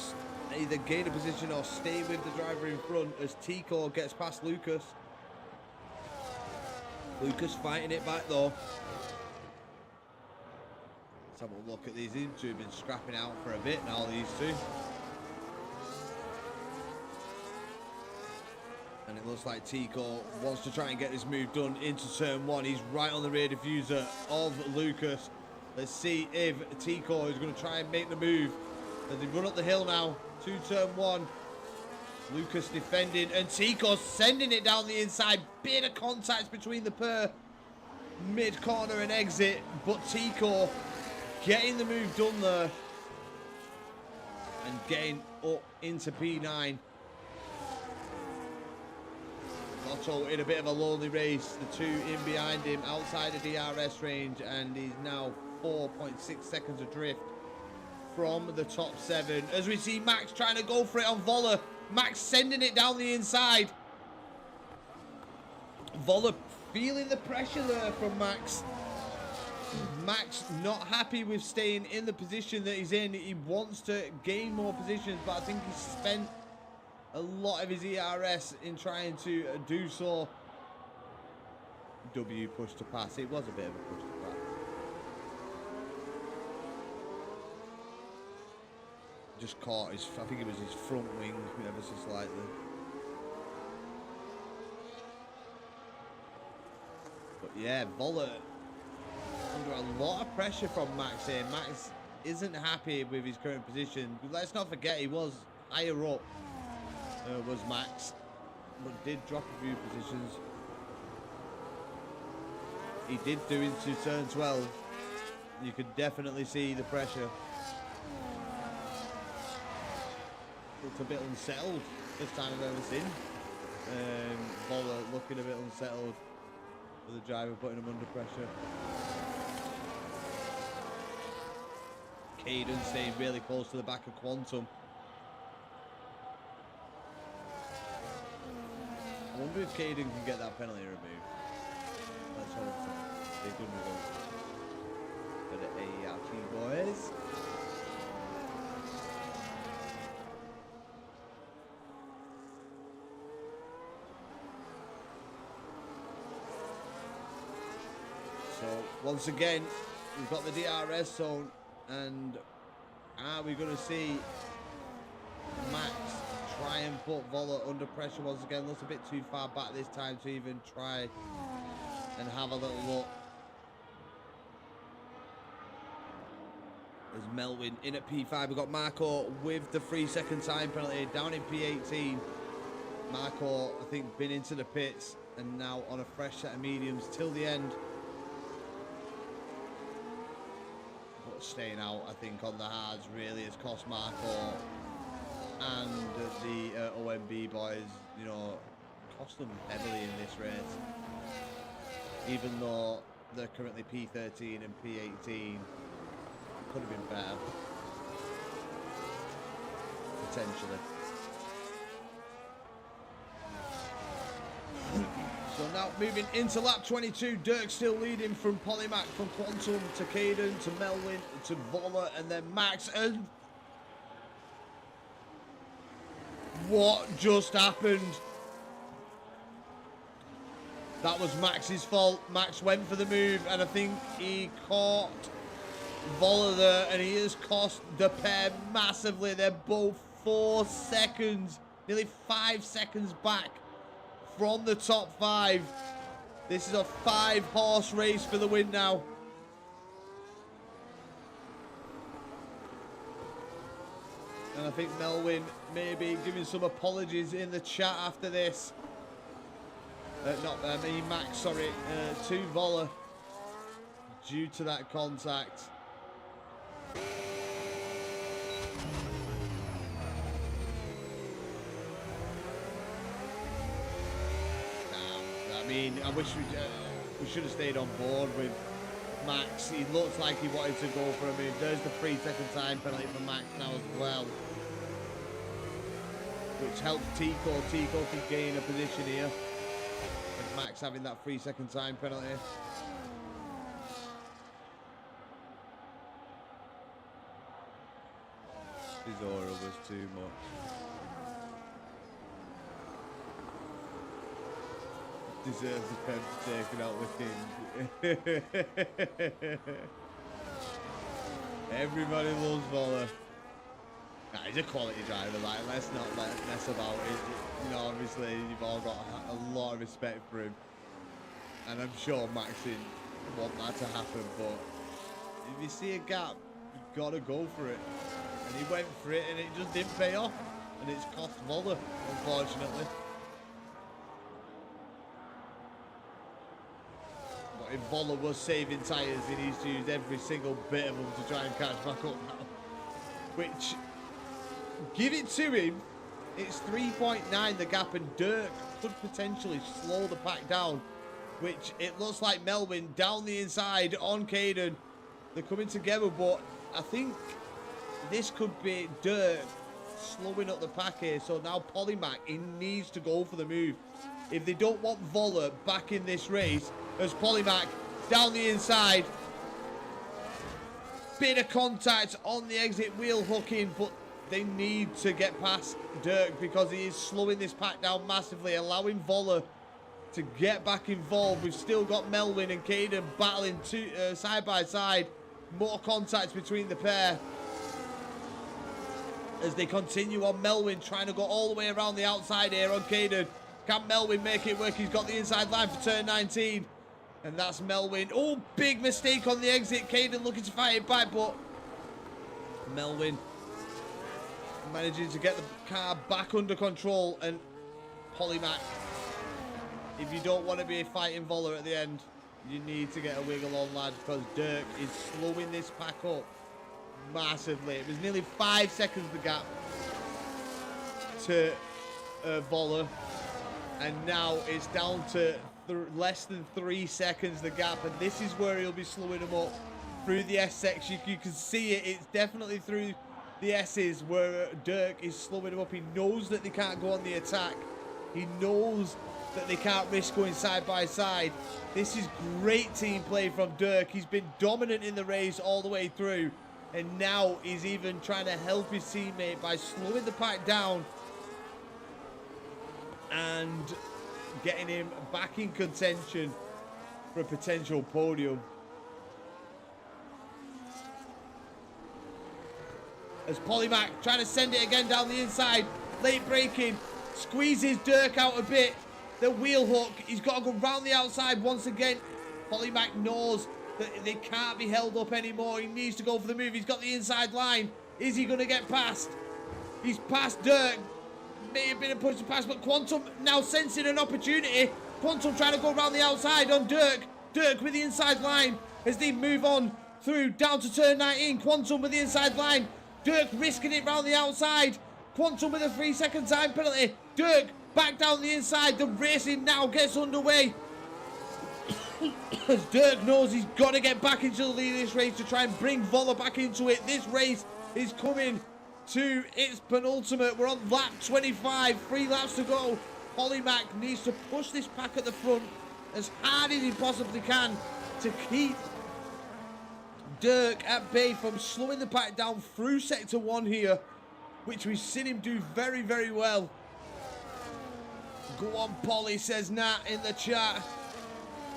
either gain a position or stay with the driver in front as Tico gets past Lucas. Lucas fighting it back though. Let's have a look at these two. Have been scrapping out for a bit now, these two. And it looks like Tico wants to try and get this move done into turn 1. He's right on the rear diffuser of Lucas. Let's see if Tico is going to try and make the move. As they run up the hill now to turn 1. Lucas defending and Tico sending it down the inside. Bit of contact between the pair. Mid corner and exit. But Tico getting the move done there. And getting up into P9. Lotto in a bit of a lonely race. The two in behind him outside the DRS range. And he's now 4.6 seconds adrift from the top 7. As we see Max trying to go for it on Voller. Max sending it down the inside. Voller feeling the pressure there from Max. Max not happy with staying in the position that he's in. He wants to gain more positions, but I think he's spent a lot of his ERS in trying to do so. W push to pass. It was a bit of a push to pass. Just caught his, I think it was his front wing ever so slightly. But yeah, Voller under a lot of pressure from Max here. Max isn't happy with his current position. Let's not forget he was higher up, was Max, but did drop a few positions. He did do into turn 12. You could definitely see the pressure. Looked a bit unsettled this time I've ever seen. Voller looking a bit unsettled with the driver putting him under pressure. Caden staying really close to the back of Quantum. I wonder if Caden can get that penalty removed. Let's hope so. They've done well for the AERS boys. So once again, we've got the DRS zone, and are we going to see Max try and put Voller under pressure once again? Looks a bit too far back this time to even try and have a little look. There's Melwin in at P5. We've got Marco with the 3-second time penalty down in P18. Marco, I think, been into the pits and now on a fresh set of mediums till the end. But staying out, I think, on the hards really has cost Marco and the OMB boys, you know, cost them heavily in this race. Even though they're currently P13 and P18, could have been better, potentially. So now moving into lap 22, Dirk still leading from Polymac, from Quantum to Caden to Melwin to Voller and then Max. And what just happened? That was Max's fault. Max went for the move and I think he caught Voller there, and he has cost the pair massively. They're both 4 seconds, nearly 5 seconds back from the top 5. This is a 5-horse race for the win now. And I think Melwin may be giving some apologies in the chat after this. Max, sorry, to Voller due to that contact. I mean, I wish we should have stayed on board with Max. He looked like he wanted to go for a move. There's the 3-second time penalty for Max now as well, which helps Tico. Tico can gain a position here. With Max having that 3-second time penalty. His aura was too much. Deserves the pen for taking out the king. Everybody loves Voller. Nah, he's a quality driver, like, let's not mess about it. You know, obviously, you've all got a lot of respect for him. And I'm sure Max didn't want that to happen, but if you see a gap, you've got to go for it. And he went for it, and it just didn't pay off. And it's cost Voller, unfortunately. But if Voller was saving tyres, he needs to use every single bit of them to try and catch back up now. Which, give it to him, it's 3.9 the gap, and Dirk could potentially slow the pack down, which it looks like Melvin down the inside on Caden. They're coming together, but I think this could be Dirk slowing up the pack here. So now Polymac, he needs to go for the move. If they don't want Voller back in this race, as Polymac down the inside. Bit of contact on the exit wheel hooking, but they need to get past Dirk because he is slowing this pack down massively, allowing Voller to get back involved. We've still got Melvin and Caden battling side by side. More contacts between the pair as they continue on. Melvin trying to go all the way around the outside here on Caden. Can Melvin make it work? He's got the inside line for turn 19. And that's Melvin. Oh, big mistake on the exit. Caden looking to fight it back, but Melvin managing to get the car back under control. And Polymac, if you don't want to be fighting Voller at the end, you need to get a wiggle on, lad, because Dirk is slowing this pack up massively. It was nearly 5 seconds the gap to Voller, and now it's down to less than 3 seconds the gap, and this is where he'll be slowing them up through the S section. You can see it. It's definitely through the S's where Dirk is slowing them up. He knows that they can't go on the attack. He knows that they can't risk going side by side. This is great team play from Dirk. He's been dominant in the race all the way through, and now he's even trying to help his teammate by slowing the pack down and getting him back in contention for a potential podium. As Polymac trying to send it again down the inside, late braking, squeezes Dirk out a bit. The wheel hook, he's got to go round the outside once again. Polymac knows that they can't be held up anymore. He needs to go for the move. He's got the inside line. Is he going to get past? He's past Dirk. May have been a push to pass, but Quantum now sensing an opportunity. Quantum trying to go around the outside on Dirk. Dirk with the inside line as they move on through down to turn 19. Quantum with the inside line. Dirk risking it round the outside. Quantum with a 3 second time penalty. Dirk back down the inside. The racing now gets underway. As Dirk knows he's got to get back into the lead of this race to try and bring Voller back into it. This race is coming to its penultimate. We're on lap 25, 3 laps to go. Polymac needs to push this pack at the front as hard as he possibly can to keep Dirk at bay from slowing the pack down through sector 1 here, which we've seen him do very, very well. Go on, Polly, says Nat in the chat.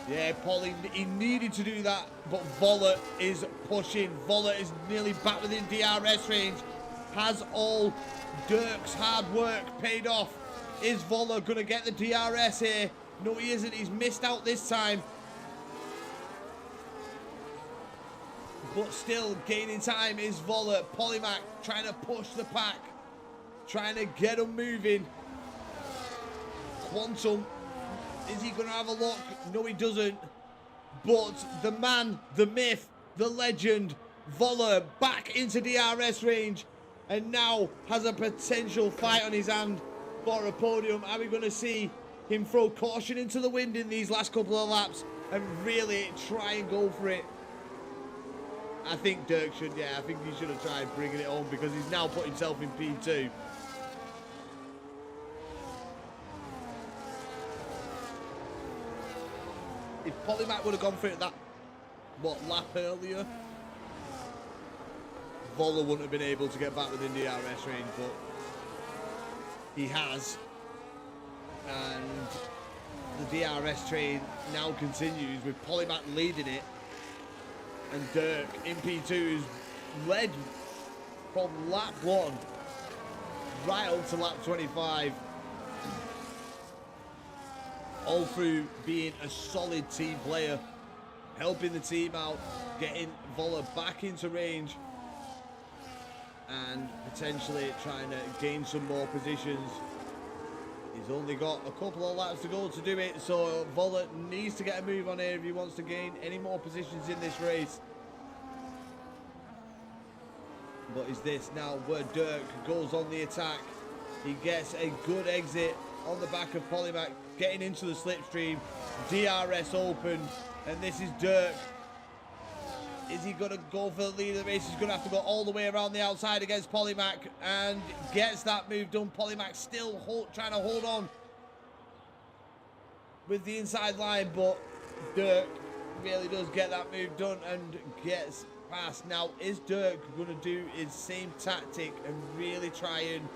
Yeah, Polly, he needed to do that, but Voller is pushing. Voller is nearly back within DRS range. Has all Dirk's hard work paid off? Is Voller going to get the DRS here? No, he isn't. He's missed out this time. But still gaining time is Voller. Polymac trying to push the pack, trying to get them moving. Quantum Is he going to have a look? No, he doesn't. But the man, the myth, the legend, Voller back into DRS range and now has a potential fight on his hand for a podium. Are we going to see him throw caution into the wind in these last couple of laps and really try and go for it? I think Dirk should, yeah, I think he should have tried bringing it home because he's now put himself in P2. If Polymac would have gone for it that, lap earlier, Voller wouldn't have been able to get back within DRS range, but he has. And the DRS train now continues with Polymac leading it. And Dirk in P2's led from lap 1 right up to lap 25. All through being a solid team player, helping the team out, getting Voller back into range, and potentially trying to gain some more positions. He's only got a couple of laps to go to do it, so Voller needs to get a move on here if he wants to gain any more positions in this race. But is this now where Dirk goes on the attack? He gets a good exit on the back of Polymac, getting into the slipstream, DRS open, and this is Dirk. Is he going to go for the lead of the race? He's going to have to go all the way around the outside against Polymac and gets that move done. Polymac still trying to hold on with the inside line, but Dirk really does get that move done and gets past. Now, is Dirk going to do his same tactic and really try and...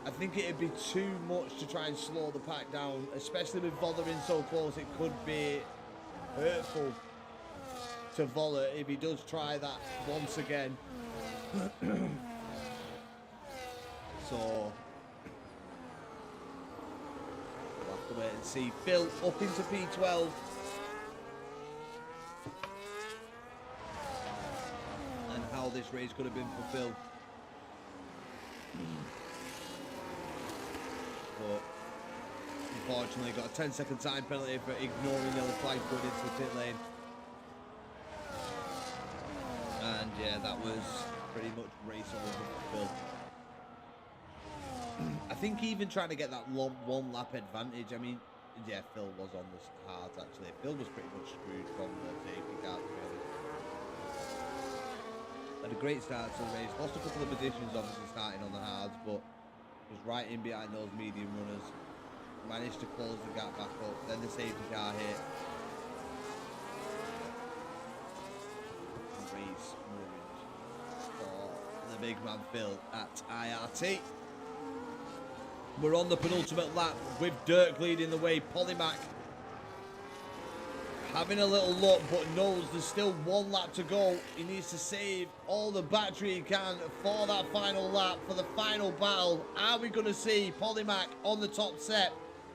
I think it'd be too much to try and slow the pack down, especially with Voller in so close. It could be hurtful to Voller if he does try that once again. So we'll have to wait and see. Phil up into P12. And how this race could have been fulfilled. But unfortunately got a 10-second time penalty for ignoring yellow flags going into the pit lane. And yeah, that was pretty much race over for Phil. I think even trying to get that long one lap advantage, I mean, yeah, Phil was on the hard actually. Phil was pretty much screwed from the safety car, really. Had a great start to the race, lost a couple of positions obviously starting on the hards, but was right in behind those medium runners. Managed to close the gap back up, then the safety car hit. Race ruined for the big man Phil at IRT. We're on the penultimate lap with Dirk leading the way. Polymac having a little look, but knows there's still one lap to go. He needs to save all the battery he can for that final lap, for the final battle. Are we going to see Polymac on the top set,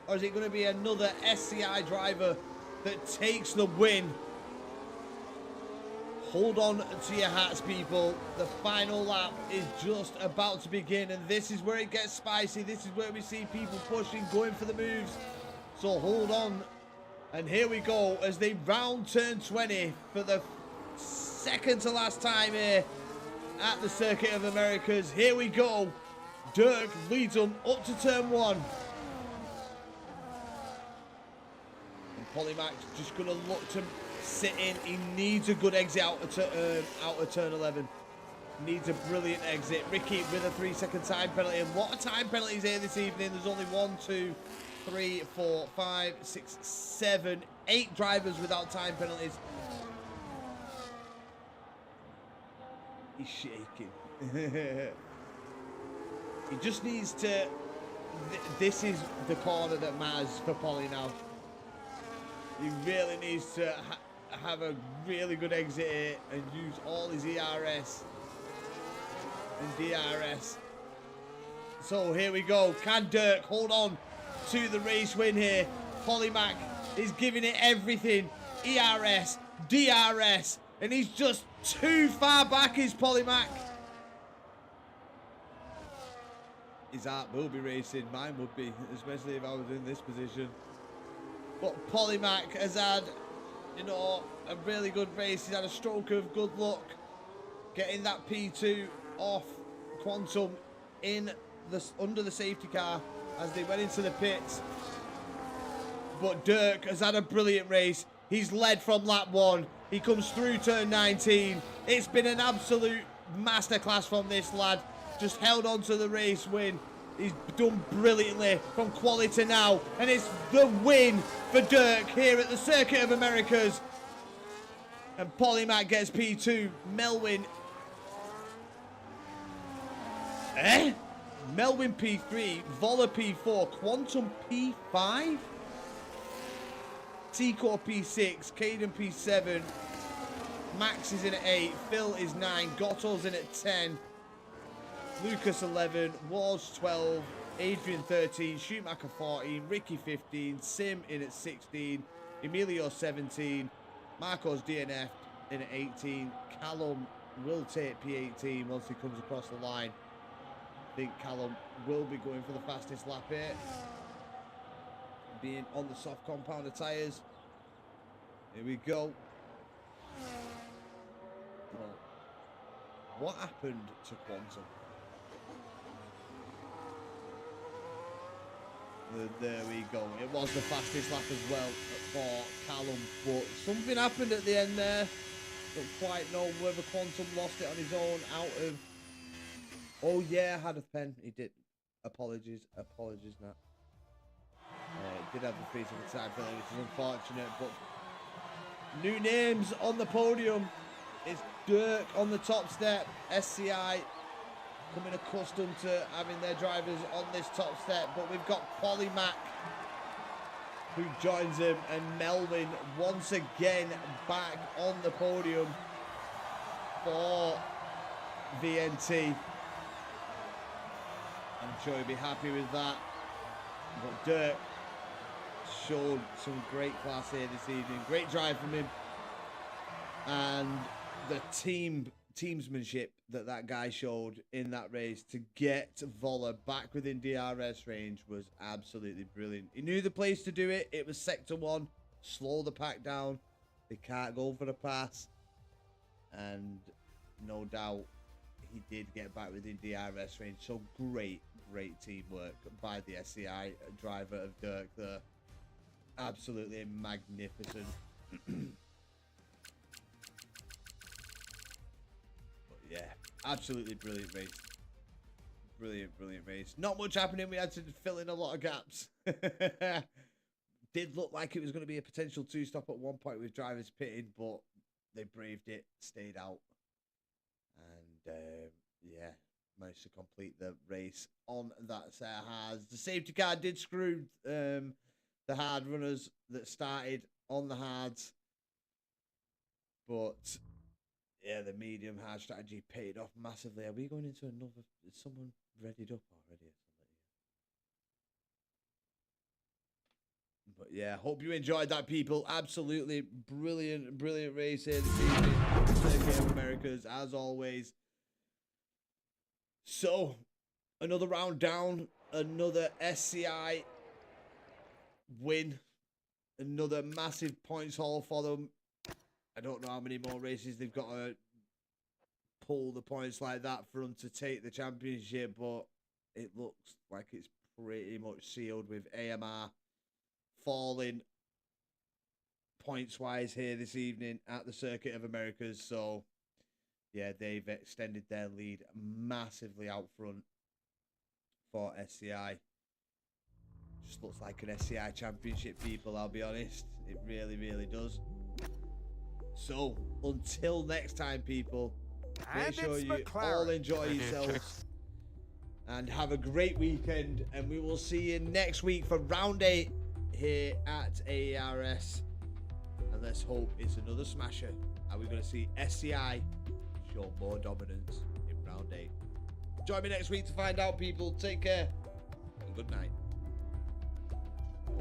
or is it going to be another SCI driver that takes the win? Hold on to your hats, people. The final lap is just about to begin, and this is where it gets spicy. This is where we see people pushing, going for the moves. So hold on. And here we go as they round turn 20 for the second to last time here at the Circuit of Americas. Here we go. Dirk leads them up to turn 1. And Polymac's just going to look to sit in. He needs a good exit out of turn 11. Needs a brilliant exit. Ricky with a 3-second time penalty. And what a time penalties here this evening. There's only 1, 2, 3, 4, 5, 6, 7, 8 drivers without time penalties. He's shaking. He just needs to... This is the corner that matters for Polly now. He really needs to have a really good exit here and use all his ERS and DRS. So here we go. Can Dirk hold on to the race win here? Polymac is giving it everything. ERS, DRS, and he's just too far back, is Polymac. His heart will be racing. Mine would be, especially if I was in this position. But Polymac has had, you know, a really good race. He's had a stroke of good luck getting that P2 off Quantum in under the safety car as they went into the pits. But Dirk has had a brilliant race. He's led from lap 1. He comes through turn 19. It's been an absolute masterclass from this lad. Just held on to the race win. He's done brilliantly from quali to now. And it's the win for Dirk here at the Circuit of Americas. And Polymac gets P2. Melwin. Melwin P3. Voller P4. Quantum P5. T-Core P6. Caden P7. Max is in at 8. Phil is 9. Gotto's in at 10. Lucas 11, Wars 12, Adrian 13, Schumacher 14, Ricky 15, Sim in at 16, Emilio 17, Marco's DNF in at 18, Callum will take P18 once he comes across the line. I think Callum will be going for the fastest lap here, being on the soft compounder tyres. Here we go. Well, what happened to Quantum? There we go. It was the fastest lap as well for Callum, but something happened at the end there. Don't quite know whether Quantum lost it on his own out of... Oh yeah, had a pen. He did. Apologies, Nat. Did have the freeze at the time, which is unfortunate, but new names on the podium. It's Dirk on the top step, SCI becoming accustomed to having their drivers on this top step, but we've got Polymac who joins him, and Melvin once again back on the podium for VNT. I'm sure he'll be happy with that. But Dirk showed some great class here this evening. Great drive from him, and the teamsmanship that guy showed in that race to get Voller back within DRS range was absolutely brilliant. He knew the place to do it. It was sector 1. Slow the pack down. They can't go for the pass. And no doubt he did get back within DRS range. So great teamwork by the SCI driver of Dirk there. Absolutely magnificent. Yeah, absolutely brilliant race. Brilliant race. Not much happening. We had to fill in a lot of gaps. Did look like it was going to be a potential 2-stop at one point with drivers pitting, but they braved it, stayed out, and yeah, managed to complete the race on that set of hards. The safety car did screw the hard runners that started on the hards, but yeah, the medium hard strategy paid off massively. Are we going into another? Is someone readied up already? But yeah, hope you enjoyed that, people. Absolutely brilliant race here this evening. Circuit of Americas, as always. So, another round down, another SCI win, another massive points haul for them. I don't know how many more races they've got to pull the points like that for them to take the championship, but it looks like it's pretty much sealed with AMR falling points-wise here this evening at the Circuit of Americas. So, yeah, they've extended their lead massively out front for SCI. Just looks like an SCI championship, people, I'll be honest. It really does. So, until next time, people, make sure you all enjoy yourselves and have a great weekend. And we will see you next week for round 8 here at AERS. And let's hope it's another smasher. Are we going to see SCI show more dominance in round 8? Join me next week to find out, people. Take care and good night.